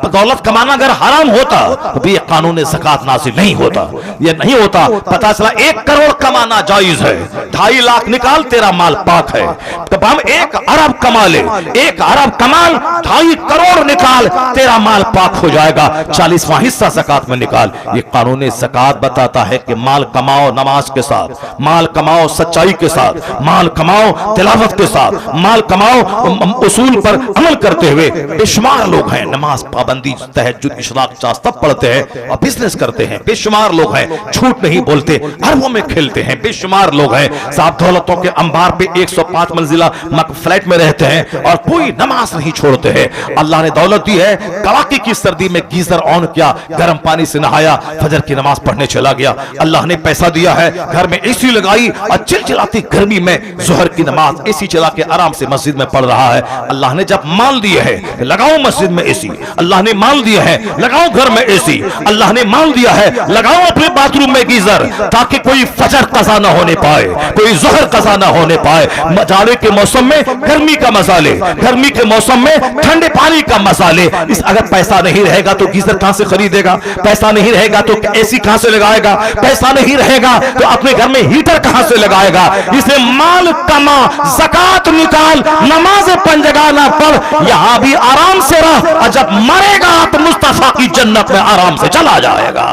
दौलत कमाना अगर हराम होता तो भी कानून ज़कात नाज़िल नहीं होता, ये नहीं होता। पता चला 1 करोड़ कमाना जायज है, 2.5 लाख निकाल, तेरा माल पाक है। तब हम 1 अरब कमा ले, 1 अरब कमाल, 2.5 करोड़ निकाल, तेरा माल पाक हो हो जाएगा, 40वां हिस्सा ज़कात में निकाल। ये कानून ज़कात बताता है कि माल कमाओ नमाज के साथ, माल कमाओ सच्चाई के साथ, माल कमाओ तिलावत के साथ, माल कमाओ उसूल पर अमल करते हुए। बेशुमार लोग हैं नमाज पाबंदी तहज्जुद इशराक चाश तब पढ़ते हैं और बिजनेस करते हैं। बेशुमार लोग हैं झूठ नहीं बोलते, अरबों में खेलते हैं। बेशुमार लोग हैं साहब दौलतों के अंबार पे 105 मंजिला फ्लैट में रहते हैं और कोई नमाज नहीं छोड़ते हैं। अल्लाह ने दौलत दी है, कड़ाके की सर्दी में गीजर ऑन किया, गर्म पानी से नहाया, फजर की नमाज पढ़ने चला गया। अल्लाह ने पैसा दिया है, घर में एसी लगाई और चिलचिलाती गर्मी में जोहर की नमाज एसी चला के आराम से मस्जिद में पढ़ रहा है। अल्लाह ने जब माल दिए है लगाओ मस्जिद में एसी, अल्लाह ने माल दिया है लगाओ घर में एसी, अल्लाह ने माल दिया है लगाओ अपने बाथरूम में गीजर, ताकि कोई फजर कज़ा ना होने पाए, कोई जोहर कज़ा ना होने पाए। जाड़े के मौसम में गर्मी का मजा ले, गर्मी के मौसम में ठंडे पानी का मजा ले। इस अगर पैसा नहीं रहेगा तो गीजर कहां से खरीदेगा, पैसा नहीं रहेगा तो एसी कहां से लगाएगा, पैसा नहीं रहेगा तो अपने घर में हीटर कहां से लगाएगा। इसलिए माल कमा, ज़कात निकाल, नमाज पंजगा ना पढ़, यहां भी आराम से रह, और जब मरेगा तो मुस्तफा की जन्नत में आराम से चला जाएगा।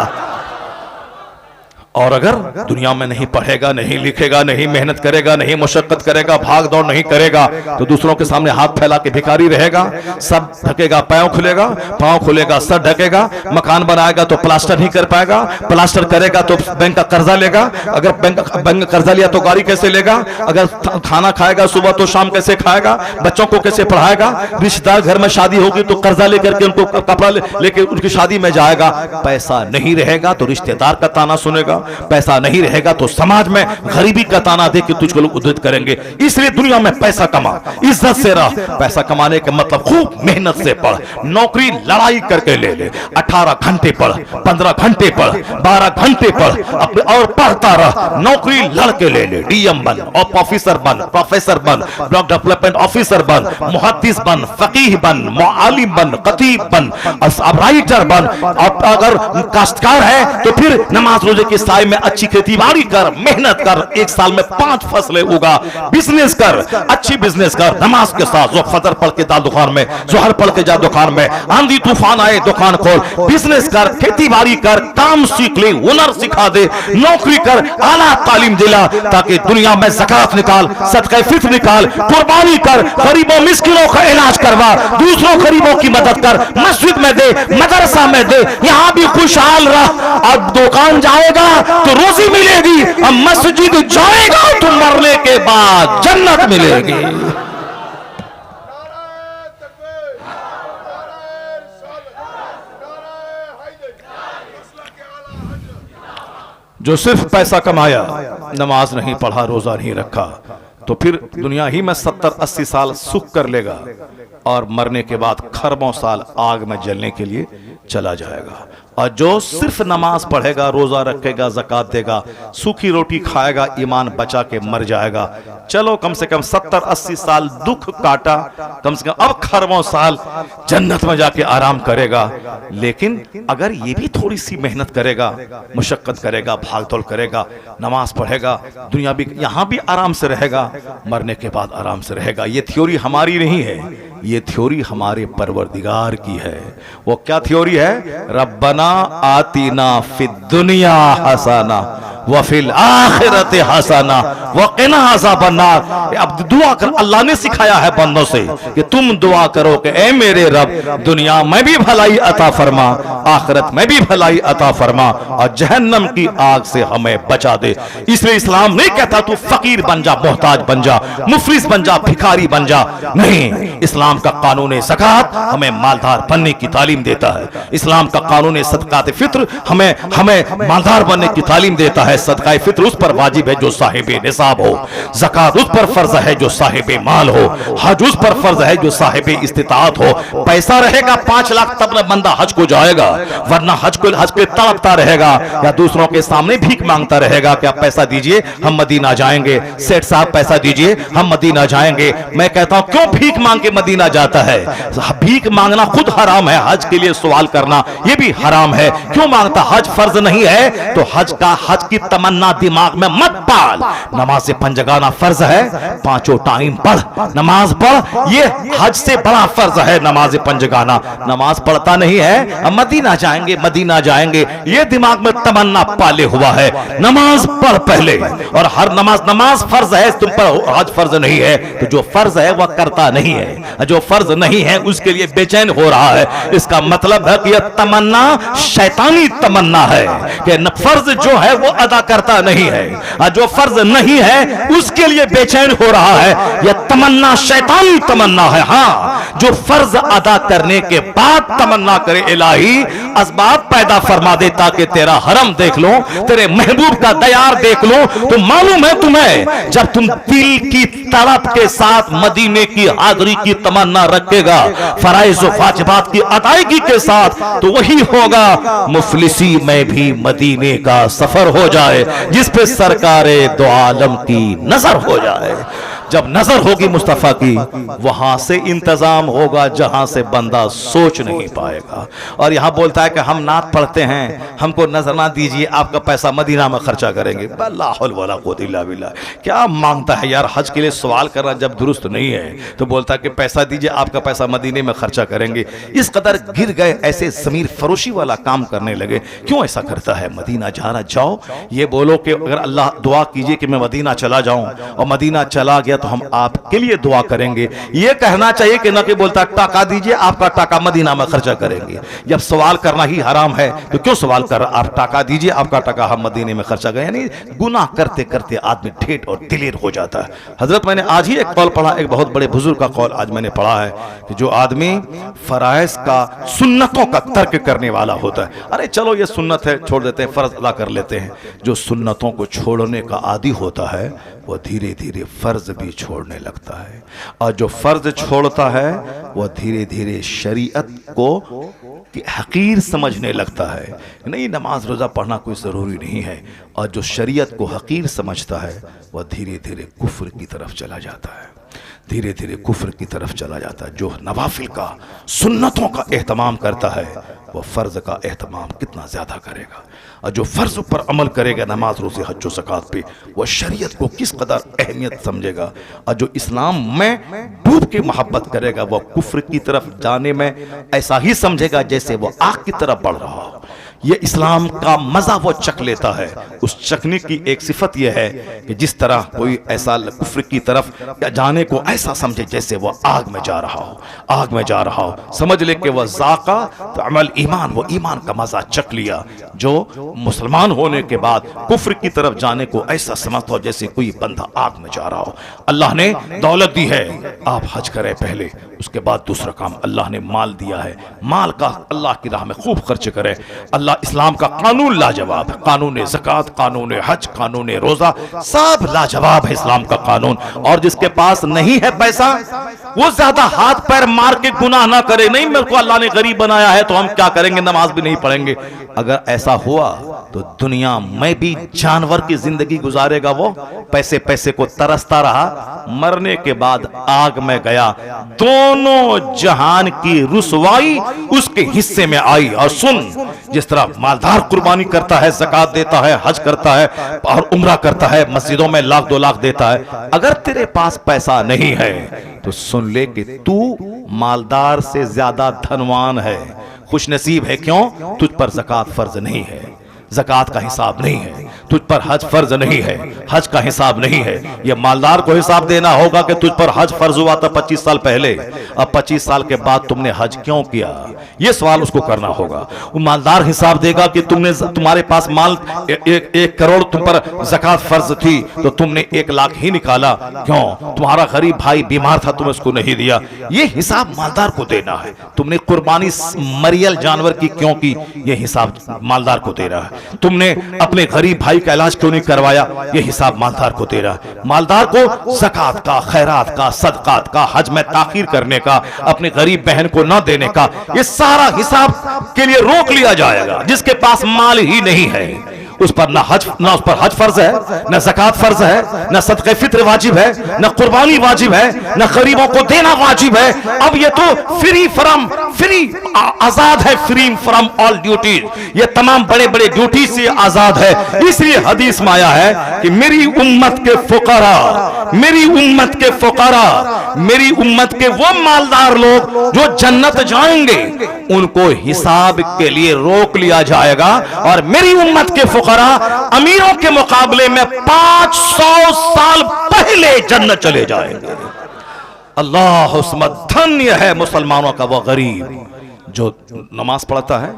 और अगर दुनिया में नहीं पढ़ेगा, नहीं लिखेगा, नहीं मेहनत करेगा, नहीं मुशक्कत करेगा, भाग दौड़ नहीं करेगा, तो दूसरों के सामने हाथ फैला के भिखारी रहेगा। सब ढकेगा, पाँव खुलेगा, पाँव खुलेगा, सर ढकेगा। मकान बनाएगा तो प्लास्टर नहीं कर पाएगा, प्लास्टर करेगा तो बैंक का कर्जा लेगा। अगर बैंक का कर्जा लिया तो गाड़ी कैसे लेगा, अगर खाना खाएगा सुबह तो शाम कैसे खाएगा, बच्चों को कैसे पढ़ाएगा, रिश्तेदार घर में शादी होगी तो कर्जा लेकर के उनको कपड़ा लेके उनकी शादी में जाएगा। पैसा नहीं रहेगा तो रिश्तेदार का ताना सुनेगा, पैसा नहीं रहेगा तो समाज में गरीबी का ताना दे के तुझको लोग उद्धृत करेंगे। इसलिए दुनिया में पैसा कमा, इज्जत से रह। पैसा कमाने का मतलब खूब मेहनत से पढ़, नौकरी लड़ाई करके ले ले, 18 घंटे पढ़, 15 घंटे पढ़, 12 घंटे पढ़, अपने और पढ़ता रह। नौकरी लड़के ले ले, डीएम बन, ऑफिसर बन, प्रोफेसर बन, ब्लॉक डेवलपमेंट ऑफिसर बन, मुहद्दिस बन, फकीह बन, मुआलिम बन, खतीब बन, राइटर बन। अगर काश्तकार है तो फिर नमाज रोजे के में अच्छी खेतीबाड़ी कर, मेहनत कर, एक साल में 5 फसलें उगा, बिजनेस कर, अच्छी बिजनेस कर नमाज के साथ। जो फजर पढ़ के जा दुकान में, जोहर पढ़ के जा दुकान में, आंधी तूफान आए दुकान खोल, बिजनेस कर, खेतीबाड़ी कर, काम सीख ले, हुनर सिखा दे, नौकरी कर, आला तालीम दिला, ताकि दुनिया में ज़कात निकाल, सदका फित्र निकाल, कुर्बानी कर, गरीबों मिस्किनों का इलाज करवा, दूसरों गरीबों की मदद कर, मस्जिद में दे, मदरसा में दे, यहां भी खुशहाल रह। अब दुकान जाएगा तो रोजी मिलेगी, अब मस्जिद जाएगा तो मरने के बाद जन्नत मिलेगी। जो सिर्फ पैसा कमाया, नमाज नहीं पढ़ा, रोजा नहीं रखा, तो फिर दुनिया ही में 70-80 साल सुख कर लेगा और मरने के बाद खरबों साल आग में जलने के लिए चला जाएगा। और जो सिर्फ नमाज पढ़ेगा, रोजा रखेगा, ज़कात देगा, सूखी रोटी खाएगा, ईमान बचा के मर जाएगा। चलो कम से कम 70-80 साल दुख काटा, कम से कम अब खरबों साल जन्नत में जाके आराम करेगा। लेकिन अगर ये भी थोड़ी सी मेहनत करेगा, मुशक्कत करेगा, भागदौड़ करेगा, नमाज पढ़ेगा, दुनिया भी यहाँ भी आराम से रहेगा, मरने के बाद आराम से रहेगा। ये थ्योरी हमारी नहीं है, ये थ्योरी हमारे परवरदिगार की है। वो क्या थ्योरी है? रब्बना आतीना फिद दुनिया हसना व फिल आखिरति हसना व क़िना अज़ाबन्नार। अब दुआ कर, अल्लाह ने सिखाया है बंदों से कि तुम दुआ करो कि ए मेरे रब, दुनिया में भी भलाई अता फरमा, आखिरत में भी भलाई अता फरमा, और जहन्नम की आग से हमें बचा दे। इसलिए इस्लाम नहीं कहता तू फकीर बन जा, मोहताज बन जा, मुफलिस बन जा, भिखारी बन जा। नहीं, इस्लाम का कानून ज़कात हमें मालदार बनने की तालीम देता है। इस्लाम का कानून सदकात फित्र हमें मालदार बनने की तालीम देता है। सदका फित्र उस पर वाजिब है जो साहिब निसाब हो, ज़कात उस पर फर्ज है जो साहिब माल हो, हज उस पर फर्ज है जो साहिब इस्तिताअत हो। पैसा रहेगा 5 लाख तब न बंदा हज को जाएगा, वरना हज के तड़पता रहेगा या दूसरों के सामने भीख मांगता रहेगा कि आप पैसा दीजिए हम मदीना जाएंगे, सेठ साहब पैसा दीजिए हम मदीना जाएंगे। मैं कहता हूं क्यों भीख मांग के मदीना जाता है? भीख मांगना खुद हराम है, हज के लिए सवाल करना ये भी हराम है। क्यों मांगता? हज फर्ज नहीं है तो हज की तमन्ना दिमाग में मत पाल। नमाज पंजगाना फर्ज है, 5 टाइम पढ़, नमाज पढ़। ये हज से बड़ा फर्ज है नमाज पंजगाना। नमाज पढ़ता नहीं है, अब मदीना जाएंगे, मदीना जाएंगे, ये दिमाग में तमन्ना पाले हुआ है। नमाज पढ़ पहले, और हर नमाज फर्ज है तुम पर, हज फर्ज नहीं है। तो जो फर्ज है वह करता नहीं है, जो फर्ज नहीं है उसके लिए बेचैन हो रहा है। इसका मतलब है कि यह तमन्ना शैतानी तमन्ना है कि फर्ज जो है वो अदा करता नहीं है, और जो फर्ज नहीं है उसके लिए बेचैन हो रहा है। यह तमन्ना शैतानी तमन्ना है। हाँ, जो फर्ज अदा करने के बाद तमन्ना करे इलाही असबाब पैदा फरमा दे ताकि तेरा हरम देख लो, तेरे महबूब का दयार देख लो, तो मालूम है तुम्हें जब तुम दिल की तड़प के साथ मदीने की हाजिरी की तमन्ना रखेगा, फराइज व वाजिबात की अदायगी के साथ, तो वही होगा मुफलिसी में भी मदीने का सफर हो जाए, जिस पे सरकारे दो आलम की नजर हो जाए। जब नजर होगी मुस्तफा की, वहां से इंतजाम होगा जहां से बंदा सोच नहीं पाएगा। और यहां बोलता है कि हम नात पढ़ते हैं, हमको नजर ना दीजिए, आपका पैसा मदीना में खर्चा करेंगे। ला हौल वला कुव्वता इल्ला बिल्लाह। क्या मांगता है यार, हज के लिए सवाल करना जब दुरुस्त नहीं है तो बोलता है कि पैसा दीजिए, आपका पैसा मदीने में खर्चा करेंगे। इस कदर गिर गए, ऐसे ज़मीर फरोशी वाला काम करने लगे। क्यों ऐसा करता है? मदीना जाना जाओ, ये बोलो कि अगर अल्लाह दुआ कीजिए कि मैं मदीना चला जाऊं, और मदीना चला गया तो हम आपके लिए दुआ करेंगे। यह कहना चाहिए कि न कि बोलता टाका दीजिए, आपका टाका मदीना में खर्चा करेंगे। जब सवाल करना ही हराम है तो क्यों सवाल कर रहा? आप टाका दीजिए, आपका टाका हम मदीने में खर्चा करें। यानी गुनाह करते करते आदमी ठेठ और दिलेर हो जाता है। हजरत, मैंने आज ही एक कौल पढ़ा, एक बहुत बड़े बुजुर्ग का कौल आज मैंने पढ़ा है कि जो आदमी फराइज का, सुन्नतों का तर्क करने वाला होता है, अरे चलो ये सुन्नत है छोड़ देते हैं, फर्ज अदा कर लेते हैं। जो सुन्नतों को छोड़ने का आदी होता है वह धीरे धीरे फर्ज भी छोड़ने लगता है, और जो फर्ज छोड़ता है वह धीरे धीरे शरीयत को हकीर समझने लगता है। नहीं, नमाज रोजा पढ़ना कोई जरूरी नहीं है। और जो शरीयत को हकीर समझता है वह धीरे धीरे कुफ्र की तरफ चला जाता है, धीरे धीरे कुफ्र की तरफ चला जाता है। जो नवाफिल का, सुन्नतों का एहतमाम करता है वह फर्ज का एहतमाम कितना ज्यादा करेगा। और जो फर्ज पर अमल करेगा, नमाज रोज़े हज व ज़कात पे, वह शरीयत को किस कदर अहमियत समझेगा। और जो इस्लाम में डूब के मोहब्बत करेगा, वह कुफ्र की तरफ जाने में ऐसा ही समझेगा जैसे वह आग की तरफ बढ़ रहा हो। यह इस्लाम का मजा वो चख लेता है। उस चखने की एक सिफत यह है कि जिस तरह कोई ऐसा कुफ्र की तरफ जाने को ऐसा समझे जैसे वह आग में जा रहा हो, आग में जा रहा हो। समझ ले कि वह जाका तो अमल ईमान, वो ईमान का मजा चख लिया। जो मुसलमान होने के बाद कुफ्र की तरफ जाने को ऐसा समझता हो जैसे कोई बंदा आग में जा रहा हो। अल्लाह ने दौलत दी है, आप हज करें पहले, उसके बाद दूसरा काम अल्लाह ने माल दिया है, माल का अल्लाह की राह में खूब खर्च करें। अल्लाह इस्लाम का कानून लाजवाब है, कानून ज़कात, कानून हज, कानून रोजा, सब लाजवाब है इस्लाम का कानून। और जिसके पास नहीं है पैसा, वो ज्यादा हाथ पैर मार के गुनाह ना करे। नहीं, मेरे को अल्लाह ने गरीब बनाया है तो हम क्या करेंगे, नमाज भी नहीं पढ़ेंगे। अगर ऐसा हुआ तो दुनिया में भी जानवर की जिंदगी गुजारेगा। वो पैसे पैसे को तरसता रहा, मरने के बाद आग में गया। दोनों जहान की रुसवाई उसके हिस्से में आई। और सुन, जिस तरह मालदार कुर्बानी करता है, ज़कात देता है, हज करता है और उम्रा करता है, मस्जिदों में 1-2 लाख देता है, अगर तेरे पास पैसा नहीं है तो सुन ले कि तू मालदार से ज्यादा धनवान है, खुश नसीब है। क्यों? तुझ पर ज़कात फर्ज नहीं है, ज़कात का हिसाब नहीं है, तुझ पर हज फर्ज नहीं है, हज का हिसाब नहीं है। यह मालदार को हिसाब देना होगा कि तुझ पर हज फर्ज हुआ था 25 साल पहले, अब 25 साल के बाद तुमने हज क्यों किया, यह सवाल उसको करना होगा। वो मालदार हिसाब देगा कि तुम्हारे पास माल 1 करोड़ तुम पर ज़कात फर्ज थी तो तुमने 1 लाख ही निकाला, क्यों? तुम्हारा गरीब भाई बीमार था, तुमने उसको नहीं दिया। यह हिसाब मालदार को देना है। तुमने कुर्बानी मरियल जानवर की क्यों की, यह हिसाब मालदार को दे रहा है। तुमने अपने गरीब भाई का इलाज क्यों नहीं करवाया, यह हिसाब मालदार को दे रहा है। मालदार को ज़कात का, खैरात का, सदकात का, हज में ताखीर करने का, अपनी गरीब बहन को न देने का, यह सारा हिसाब के लिए रोक लिया जाएगा। जिसके पास माल ही नहीं है उस पर ना उस पर हज फर्ज है, ना ज़कात फर्ज है, ना सदक़े फित्र वाजिब है, ना कुर्बानी वाजिब है, ना गरीबों को देना वाजिब है। अब ये तो फ्री आजाद है, फ्री फ्रॉम ऑल ड्यूटीज, ये तमाम बड़े बड़े ड्यूटी से आजाद है। इसलिए हदीस में आया है कि मेरी उम्मत के फुकरा, मेरी उम्मत के फुकरा, मेरी उम्मत के वो मालदार लोग जो जन्नत जाएंगे, उनको हिसाब के लिए रोक लिया जाएगा, और मेरी उम्मत के फुकरा अमीरों के मुकाबले में 500 साल पहले जन्नत चले जाएंगे। अल्लाह धन्य है मुसलमानों का वो गरीब जो नमाज पढ़ता है,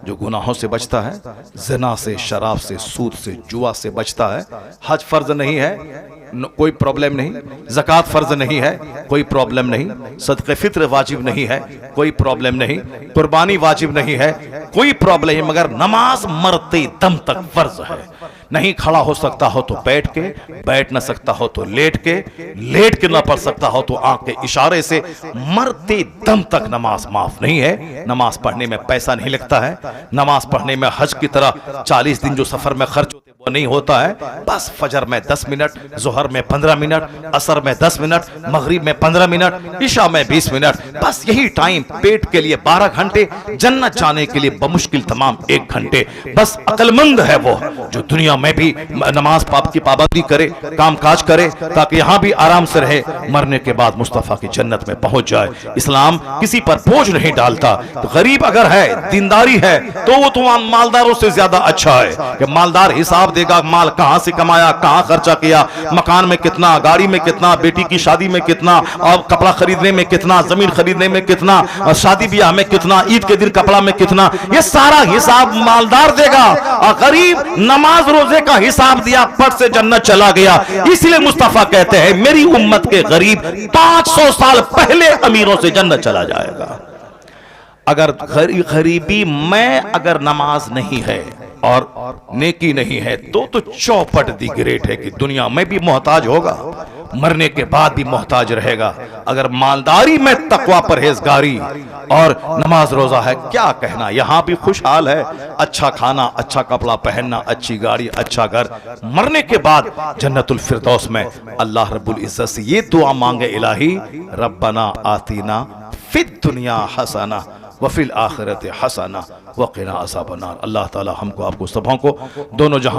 जो गुनाहों से बचता है, ज़िना से, शराब से, सूद से, जुआ से बचता है। हज फर्ज नहीं है, कोई प्रॉब्लम नहीं। ज़कात फर्ज नहीं है, कोई प्रॉब्लम नहीं। सदक़े फित्र वाजिब नहीं है, कोई प्रॉब्लम नहीं। कुर्बानी वाजिब नहीं है, कोई प्रॉब्लम नहीं। मगर नमाज मरते दम तक फर्ज है। नहीं खड़ा हो सकता हो तो बैठ के, बैठ ना सकता हो तो लेट के ना पढ़ सकता हो तो आंख के इशारे से, मरते दम तक नमाज माफ नहीं है। नमाज पढ़ने में पैसा नहीं लगता है। नमाज पढ़ने में हज की तरह 40 दिन जो सफर में खर्च होते वो नहीं होता है। बस फजर में 10 मिनट, जोहर में 15 मिनट, असर में 10 मिनट, मगरिब में 15 मिनट, इशा में 20 मिनट, बस यही टाइम पेट के लिए 12 घंटे, जन्नत जाने के लिए बमुश्किल तमाम 1 घंटे। बस अक्लमंद है वो जो दुनिया में भी नमाज पाप की पाबंदी करे, काम काज करे, ताकि यहां भी आराम से रहे, मरने के बाद मुस्तफा की जन्नत में पहुंच जाए। इस्लाम किसी पर बोझ नहीं डालता। तो गरीब अगर है, दीनदारी है, तो वो तो मालदारों से ज्यादा अच्छा है कि मालदार हिसाब देगा, माल कहां से कमाया, कहां खर्चा किया, मकान में कितना, गाड़ी में कितना, बेटी की शादी में कितना, और कपड़ा खरीदने में कितना, जमीन खरीदने में कितना, और शादी ब्याह में कितना, ईद के दिन कपड़ा में कितना, ये सारा हिसाब मालदार देगा। और गरीब नमाज रोजे का हिसाब दिया, फट से जन्नत चला गया। इसलिए मुस्तफा कहते हैं मेरी उम्मत के गरीब 500 साल पहले अमीरों से जन्नत चला जाएगा। अगर गरीबी में अगर नमाज नहीं है और नेकी नहीं है तो चौपट दी ग्रेट है कि दुनिया में भी मोहताज होगा, मरने के बाद भी मोहताज रहेगा। अगर मालदारी में तकवा, परहेजगारी और नमाज रोजा है, क्या कहना। यहां भी खुशहाल है, अच्छा खाना, अच्छा कपड़ा पहनना, अच्छी गाड़ी, अच्छा घर। मरने के बाद जन्नतुल फिरदौस में अल्लाह रब्बुल इज्जत से ये दुआ मांगे, इलाही रब्बना आतीना फिद दुनिया हसना वफिल आखिरत हसना वक़िना अज़ाबन्नार। अल्लाह ताला हमको, आपको, सबों को दोनों जहां